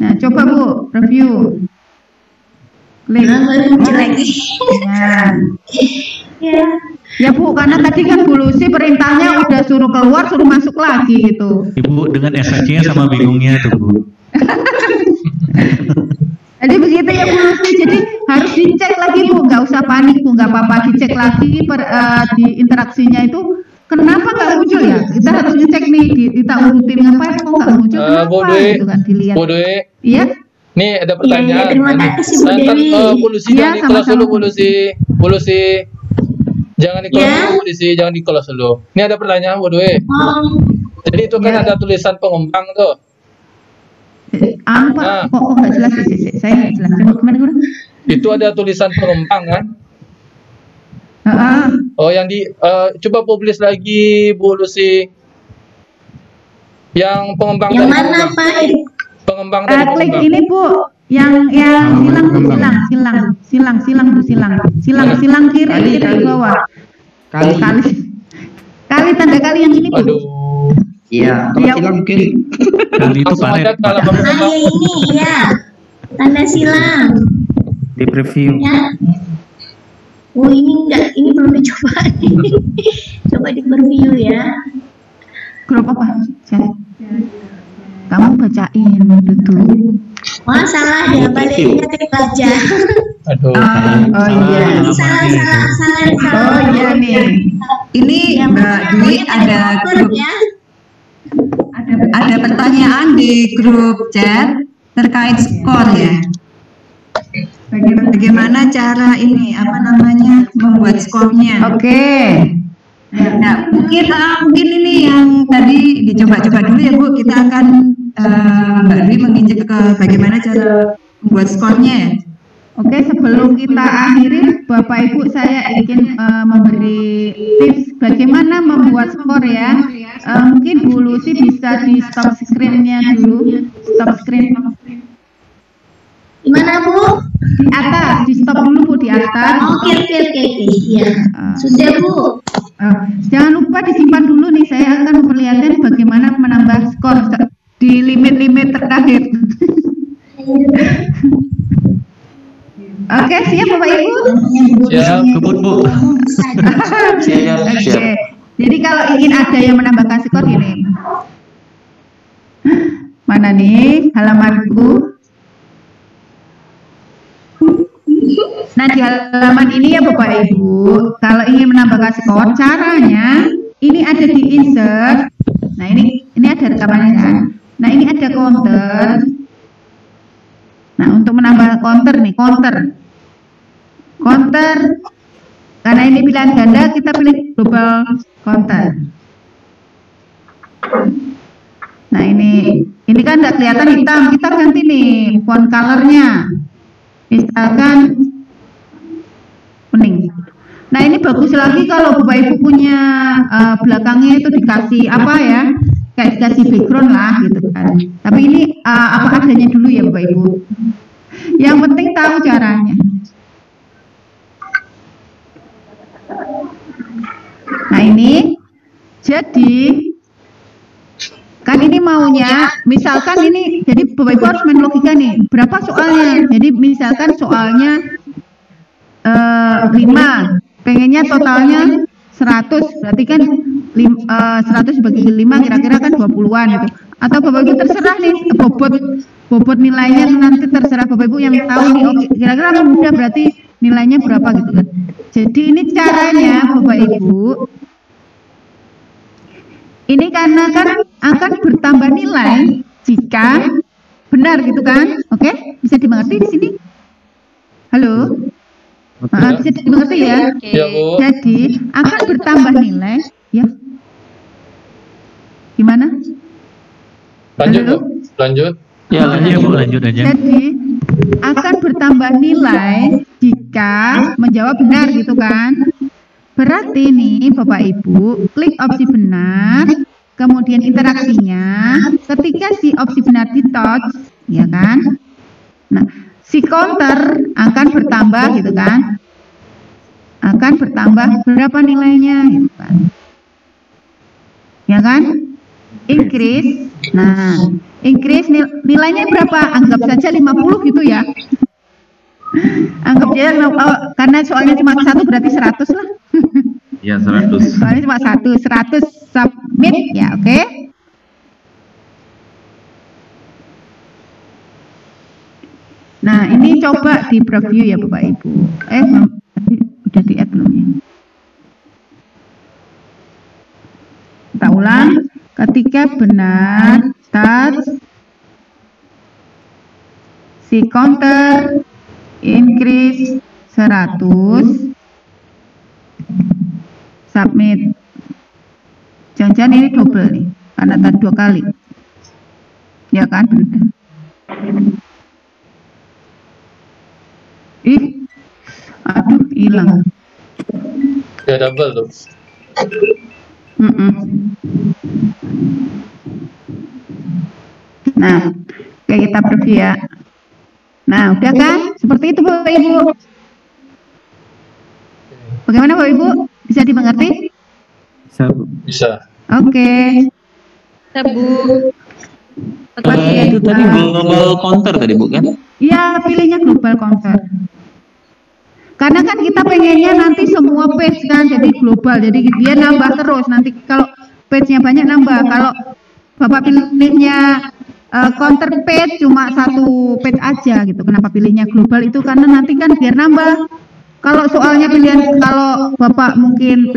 Nah, coba Bu, review. Klik.
Muncul lagi.
Ya Bu, karena tadi kan Bu Lucy perintahnya udah suruh keluar, suruh masuk lagi gitu.
Ibu dengan efeknya sama bingungnya tuh Bu.
Jadi begitu ya Bu Lucy, jadi harus dicek lagi Bu, nggak usah panik Bu, nggak apa-apa, dicek lagi di interaksinya itu kenapa nggak muncul ya? Kita harus ngecek nih, kita urutin ngapain kok nggak muncul, kenapa gitu kan dilihat.
Bu Dewi.
Iya.
Nih ada pertanyaan.
Terima kasih Bu Dewi.
Bu Lucy jangan di kelas dulu Bu Lucy. Jangan di kelas dulu Bu Lucy, jangan di kelas dulu. Ini ada pertanyaan Bu Dewi. Jadi itu kan ada tulisan pengembang tuh.
Apa? Kok nggak jelas sih? Saya nggak jelas. Gimana?
Itu ada tulisan pengembang kan? Oh yang coba publish lagi Bu Lucy. Yang pengembang
yang
dari
mana Pak?
Pengembang dari
klik
pengembang.
ini Bu, yang silang kiri di bawah. Kali tanda kali yang ini Bu.
Iya, kalau silang mungkin.
Kali itu paret.
Ini ya. Tanda silang.
Di preview.
Ya. Oh ini enggak, ini belum dicoba. Coba di preview ya.
Grup apa? Kamu bacain dulu.
Wah salah dia, baliknya terbaca.
Aduh.
Iya.
Salah.
Oh iya nih. Ini Mbak Dwi ada grup. Ada pertanyaan di grup chat terkait skor ya. Bagaimana cara ini membuat skornya?
Oke.
Nah, mungkin ini yang tadi dicoba-coba dulu ya Bu. Kita akan Mbak Dwi menginjak ke bagaimana cara membuat skornya ya.
Oke, sebelum kita akhiri, Bapak Ibu saya ingin memberi tips bagaimana membuat skor ya. Mungkin Bu Lucy bisa di stop screen-nya dulu. Stop screen.
Gimana Bu?
Di atas, di stop dulu Bu, di atas.
Oke. Iya. Sudah Bu.
Jangan lupa disimpan dulu nih, saya akan memperlihatkan bagaimana menambah skor di limit-limit terakhir. Oke, siap Bapak Ibu?
Siap,
kebun Bu.
Oke. Jadi kalau ingin ada yang menambahkan skor gini. Mana nih halamanku? Nah, di halaman ini ya Bapak Ibu, kalau ingin menambahkan skor, caranya ini ada di insert. Nah, ini ada rekamannya kan. Nah, ini ada counter. Nah, untuk menambah counter nih, counter. Karena ini pilihan ganda, kita pilih global counter. Nah, ini kan nggak kelihatan hitam, kita ganti nih font colornya. Misalkan kuning. Nah, ini bagus lagi kalau Bapak Ibu punya belakangnya itu dikasih apa ya, kayak dikasih background lah gitu kan. Tapi ini apa adanya dulu ya Bapak Ibu. Yang penting tahu caranya. Nah, ini jadi kan ini maunya, misalkan ini, jadi Bapak Ibu harus main logika nih, berapa soalnya. Jadi misalkan soalnya 5, pengennya totalnya 100, berarti kan 100 bagi 5 kira-kira kan 20-an gitu. Atau Bapak Ibu terserah nih, bobot nilainya nanti terserah Bapak Ibu yang tahu nih, oke, kira-kira mudah berarti nilainya berapa gitu kan. Jadi ini caranya Bapak Ibu, ini karena kan akan bertambah nilai jika benar gitu kan. Oke, bisa dimengerti di sini? Halo? Bisa dimengerti ya?
Iya, Bu.
Jadi akan bertambah nilai ya. Gimana?
Lanjut Bu, lanjut.
Ya, lanjut aja.
Jadi akan bertambah nilai jika menjawab benar gitu kan. Berarti nih Bapak Ibu, klik opsi benar, kemudian interaksinya, ketika si opsi benar di touch, ya kan? Nah, si counter akan bertambah gitu kan? Akan bertambah berapa nilainya gitu kan? Ya kan? Increase. Nah, increase nilainya berapa? Anggap saja 50 gitu ya. Anggap aja karena soalnya cuma 1 berarti 100 lah.
Ya, 100.
Soalnya cuma 100 submit ya, oke. Nah, ini coba di preview ya Bapak Ibu. Udah di add belum ya? Kita ulang. Ketika benar, touch si counter increase 100, submit. Jangan-jangan ini double nih, karena tadi 2 kali. Ya kan, benar. Aduh, hilang.
Ya double tuh.
Nah, kayak kita preview ya. Nah, udah kan? Seperti itu Bapak Ibu. Bagaimana Bapak Ibu? Bisa dimengerti?
Bisa.
Oke.
Bisa Bu.
Itu tadi global counter tadi Bu kan?
Iya, pilihnya global counter. Karena kan kita pengennya nanti semua page kan jadi global, jadi dia nambah terus. Nanti kalau page-nya banyak nambah. Kalau Bapak pilihnya counter page cuma 1 page aja gitu. Kenapa pilihnya global itu? Karena nanti kan biar nambah. Kalau soalnya pilihan, kalau Bapak mungkin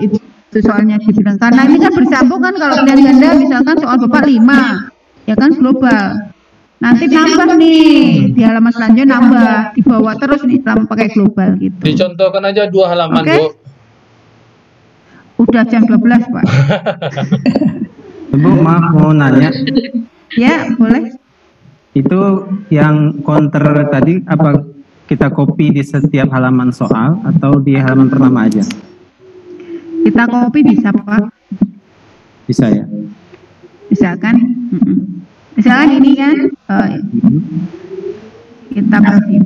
itu soalnya dibilang, karena ini kan bersambung kan. Kalau pilihan ganda misalkan soal Bapak 5, ya kan global. Nanti nambah nih di halaman selanjutnya, nambah di bawah terus nih selama pakai global gitu.
Dicontohkan aja 2 halaman Bu.
Udah jam 12 Pak.
Bu, maaf mau nanya.
Ya, boleh.
Itu yang counter tadi apa kita copy di setiap halaman soal atau di halaman pertama aja?
Kita copy bisa Pak.
Bisa ya?
Bisa kan? Misalkan ini kan, Kitab Rohim.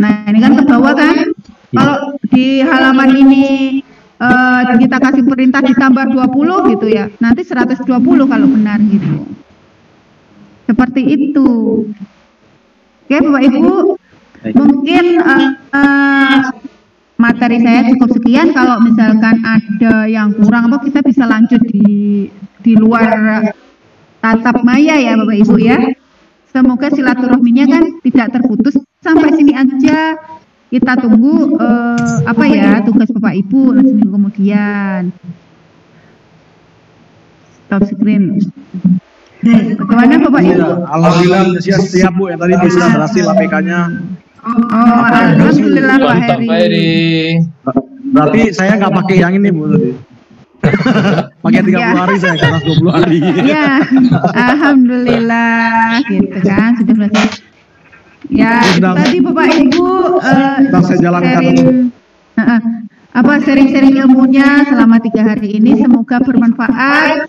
Nah, ini kan ke bawah kan? Kalau di halaman ini kita kasih perintah ditambah 20 gitu ya. Nanti 120 kalau benar gitu. Seperti itu. Oke, Bapak Ibu, mungkin materi saya cukup sekian. Kalau misalkan ada yang kurang apa kita bisa lanjut di luar tatap maya ya Bapak Ibu ya. Semoga silaturahminya kan tidak terputus. Sampai sini aja. Kita tunggu apa ya tugas Bapak Ibu seminggu kemudian. Stop screen. Bagaimana Bapak Ibu?
Alhamdulillah siap Bu, yang tadi bisa berhasil APK-nya.
Oh, alhamdulillah Pak Heri.
Berarti saya nggak pakai yang ini Bu tadi. Pakai 30 hari saya karena 20 hari.
Iya, alhamdulillah gitu kan sudah berhasil. Ya, tadi Bapak Ibu sharing ilmunya selama 3 hari ini, semoga bermanfaat.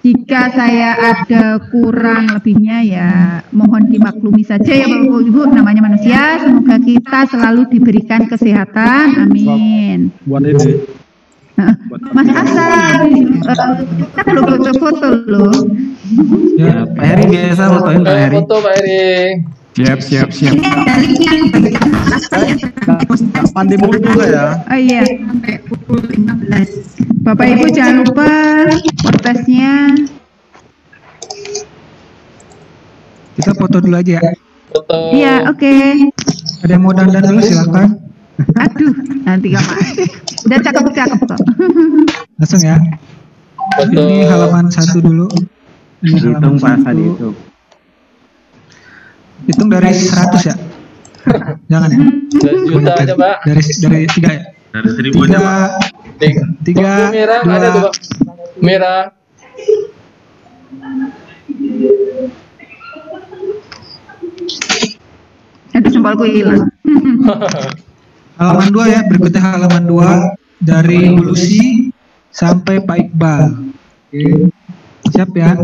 Jika saya ada kurang lebihnya ya mohon dimaklumi saja ya Bapak Ibu, namanya manusia. Semoga kita selalu diberikan kesehatan, amin.
Buat ini
Mas Hasan, kita belum foto-foto loh.
Ya, Pak Heri biasa fotoin Pak Heri.
Foto Pak Heri.
Siap.
Pandai mulut juga ya.
Oh iya. Bapak Ibu jangan lupa portesnya.
Kita foto dulu aja ya.
Foto.
Iya, oke.
Ada yang mau dandan dulu silakan.
Aduh, nanti kamu. Udah cakep kok.
Langsung ya.
Foto.
Ini halaman 1 dulu. Ini
Hitung Pak
halaman 1.
Sadi itu.
Hitung dari 100 ya? Jangan ya?
1 juta aja Pak.
Dari 3 ya?
Dari 1000 aja Pak.
3,
merah
2,
ada tuh Pak. Merah.
Aduh, sembalku hilang.
Halaman 2 ya, berikutnya halaman 2 dari Bu Lucy sampai Pak Iqbal. Oke. Siap ya?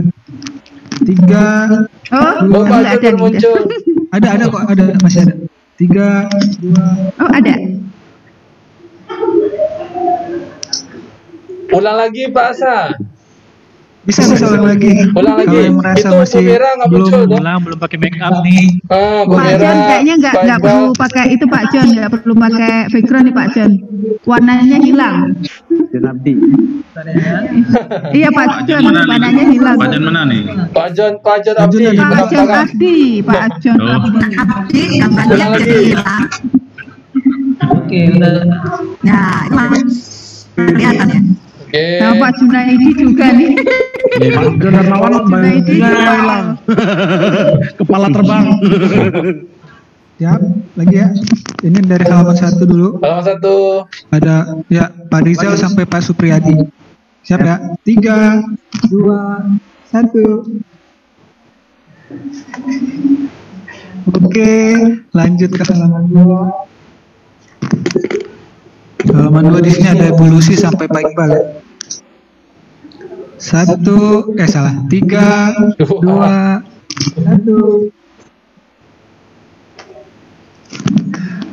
3.
Oh,
Bapak
ada
muncul.
Ada kok, ada masih ada. 3, 2.
Oh, ada.
Ulang lagi Pak Asa.
Bisa ulang lagi.
Ulang lagi.
Kalau yang merasa
Itu
masih
Bu Mira nggak muncul dong.
Belum pakai make up nih.
Bu
Pak
Mira.
John kayaknya nggak perlu pakai itu Pak John, nggak perlu pakai background nih Pak John. Warnanya hilang.
John Abdi.
Iya Pak John, warnanya hilang.
Pak John mana nih?
Pak John Abdi.
Pak John Abdi, Pak John Abdi.
Ulang lagi.
Oke, udah.
Nah, kelihatan ya.
Oke.
Nah, Pak Junaidi juga nih.
Pak Darmawan bajunya hilang. Kepala terbang.
Siap, lagi ya. Ini dari halaman 1 dulu.
Halaman 1.
Ada ya Pak Rizal sampai Pak Supriyadi. Siap ya? 3, 2, 1. Oke, lanjut ke halaman 2. Halaman 2 di sini ada Bu Lucy sampai Pak Iqbal ya. 3, 2, 1.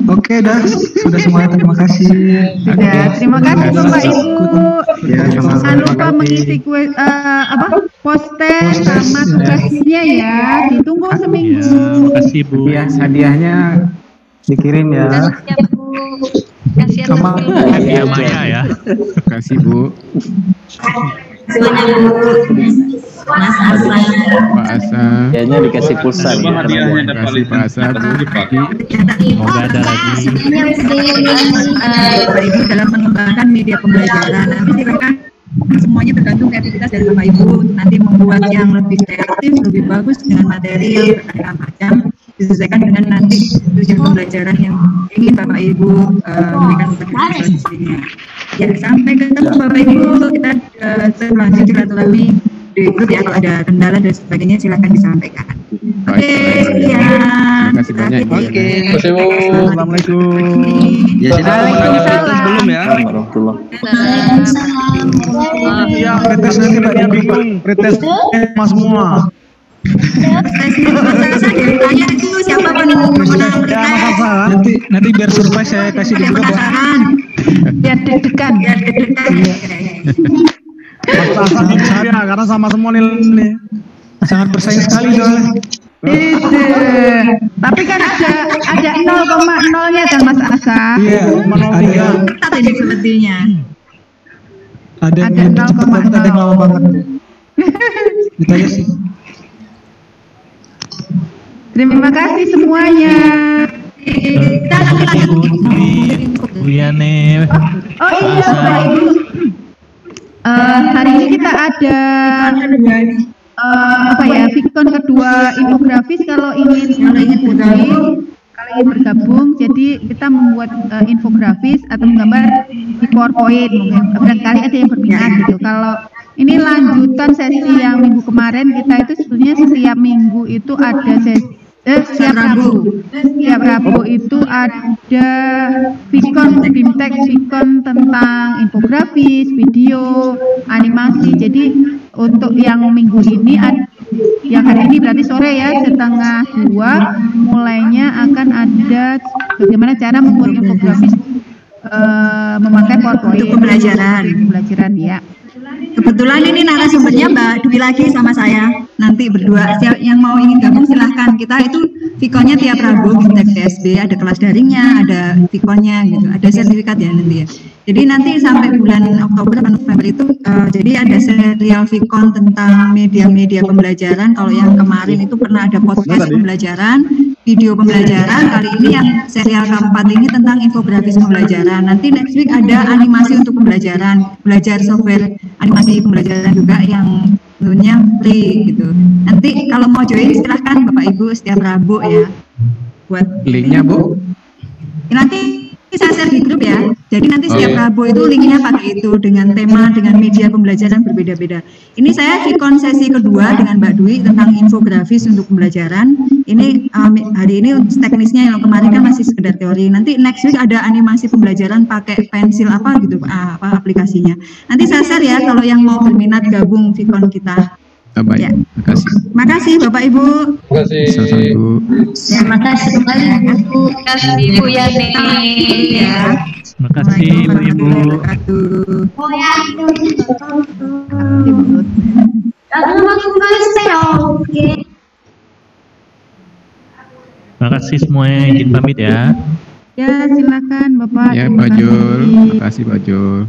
Oke dah, sudah semuanya, terima kasih.
Sudah, terima kasih Bapak Ibu.
Ya,
Jangan lupa mengisi poster sama tugasnya ya. Ditunggu seminggu.
Terima kasih Bu.
Ya, hadiahnya dikirim ya.
Kasihan
Sama
Hadiah Maya ya.
Terima kasih Bu.
Mas Asa.
Pak Asa.
Kayaknya dikasih pulsa nih.
Terima kasih Pak Asa.
Semoga ada lagi.
Bapak Ibu dalam mengembangkan media pembelajaran. Nanti silakan semuanya tergantung kreativitas dari Bapak Ibu untuk nanti membuat yang lebih kreatif, lebih bagus dengan materi yang beragam macam disesuaikan dengan nanti tujuan pembelajaran yang ingin Bapak Ibu berikan kepada siswanya. Ya, sampai ketemu Bapak Ibu, kita selanjutnya silaturahmi di grup ya, kalau ada kendala dan sebagainya silakan disampaikan. Oke, sekian.
Terima kasih banyak.
Oke.
Assalamualaikum.
Ya, jadi
Waalaikumsalam.
belum ya?
Iya, pretest nanti Mbak bingung. Pretest mas semua.
Tanya itu siapa pemenang berita.
Nanti biar surprise saya kasih juga buat.
Biar deg-degan.
Mas saya karena sama semua nih. Sangat bersaing sekali soalnya.
Itu. Tapi kan ada 0,0-nya kan Mas Asa?
Iya, 0,03.
Tadi sepertinya.
Ada yang cepat banget, ada yang lama banget. Gitu aja sih.
Terima kasih semuanya.
Bu Yani.
Oh iya, Bapak Ibu. Hari ini kita ada Vicon kedua infografis. Kalau ingin bergabung, jadi kita membuat infografis atau menggambar di PowerPoint, mungkin barangkali ada yang berminat gitu. Kalau ini lanjutan sesi yang minggu kemarin, kita itu sebenarnya setiap minggu itu ada sesi setiap Rabu itu ada Vicon Bimtek Vicon tentang infografis, video, animasi. Jadi untuk yang minggu ini yang hari ini berarti sore ya, 1:30 mulainya akan ada bagaimana cara membuat infografis memakai PowerPoint
untuk pembelajaran
ya.
Kebetulan ini narasumbernya Mbak Dwi lagi sama saya, nanti berdua. Yang mau ingin gabung silahkan. Kita itu Vikonnya tiap Rabu, Bimtek DSB, ada kelas daringnya, ada Vikonnya gitu, ada sertifikat ya nanti ya. Jadi nanti sampai bulan Oktober atau November itu jadi ada serial Vicon tentang media-media pembelajaran. Kalau yang kemarin itu pernah ada podcast pembelajaran, video pembelajaran. Kali ini yang serial keempat ini tentang infografis pembelajaran. Nanti next week ada animasi untuk pembelajaran, belajar software animasi pembelajaran juga yang tentunya free gitu. Nanti kalau mau join silahkan Bapak Ibu setiap Rabu ya. Buat
linknya Bu.
Nanti saya share di grup ya. Jadi nanti setiap Rabu itu linknya pakai itu dengan tema, dengan media pembelajaran berbeda-beda. Ini saya Vicon sesi kedua dengan Mbak Dwi tentang infografis untuk pembelajaran. Ini hari ini teknisnya, yang kemarin kan masih sekedar teori. Nanti next week ada animasi pembelajaran pakai pensil apa gitu, apa aplikasinya. Nanti saya share ya kalau yang mau berminat gabung Vicon kita.
Baik,
ya.
Makasih.
Makasih Bapak Ibu.
Makasih.
Ya, makasih kembali Bu.
Makasih Bu Yani.
Ya.
Makasih Bu Ibu.
Oh ya.
Makasih semuanya, izin pamit ya.
Ya, silakan Bapak.
Ya, Pak Jul. Makasih Pak Jul.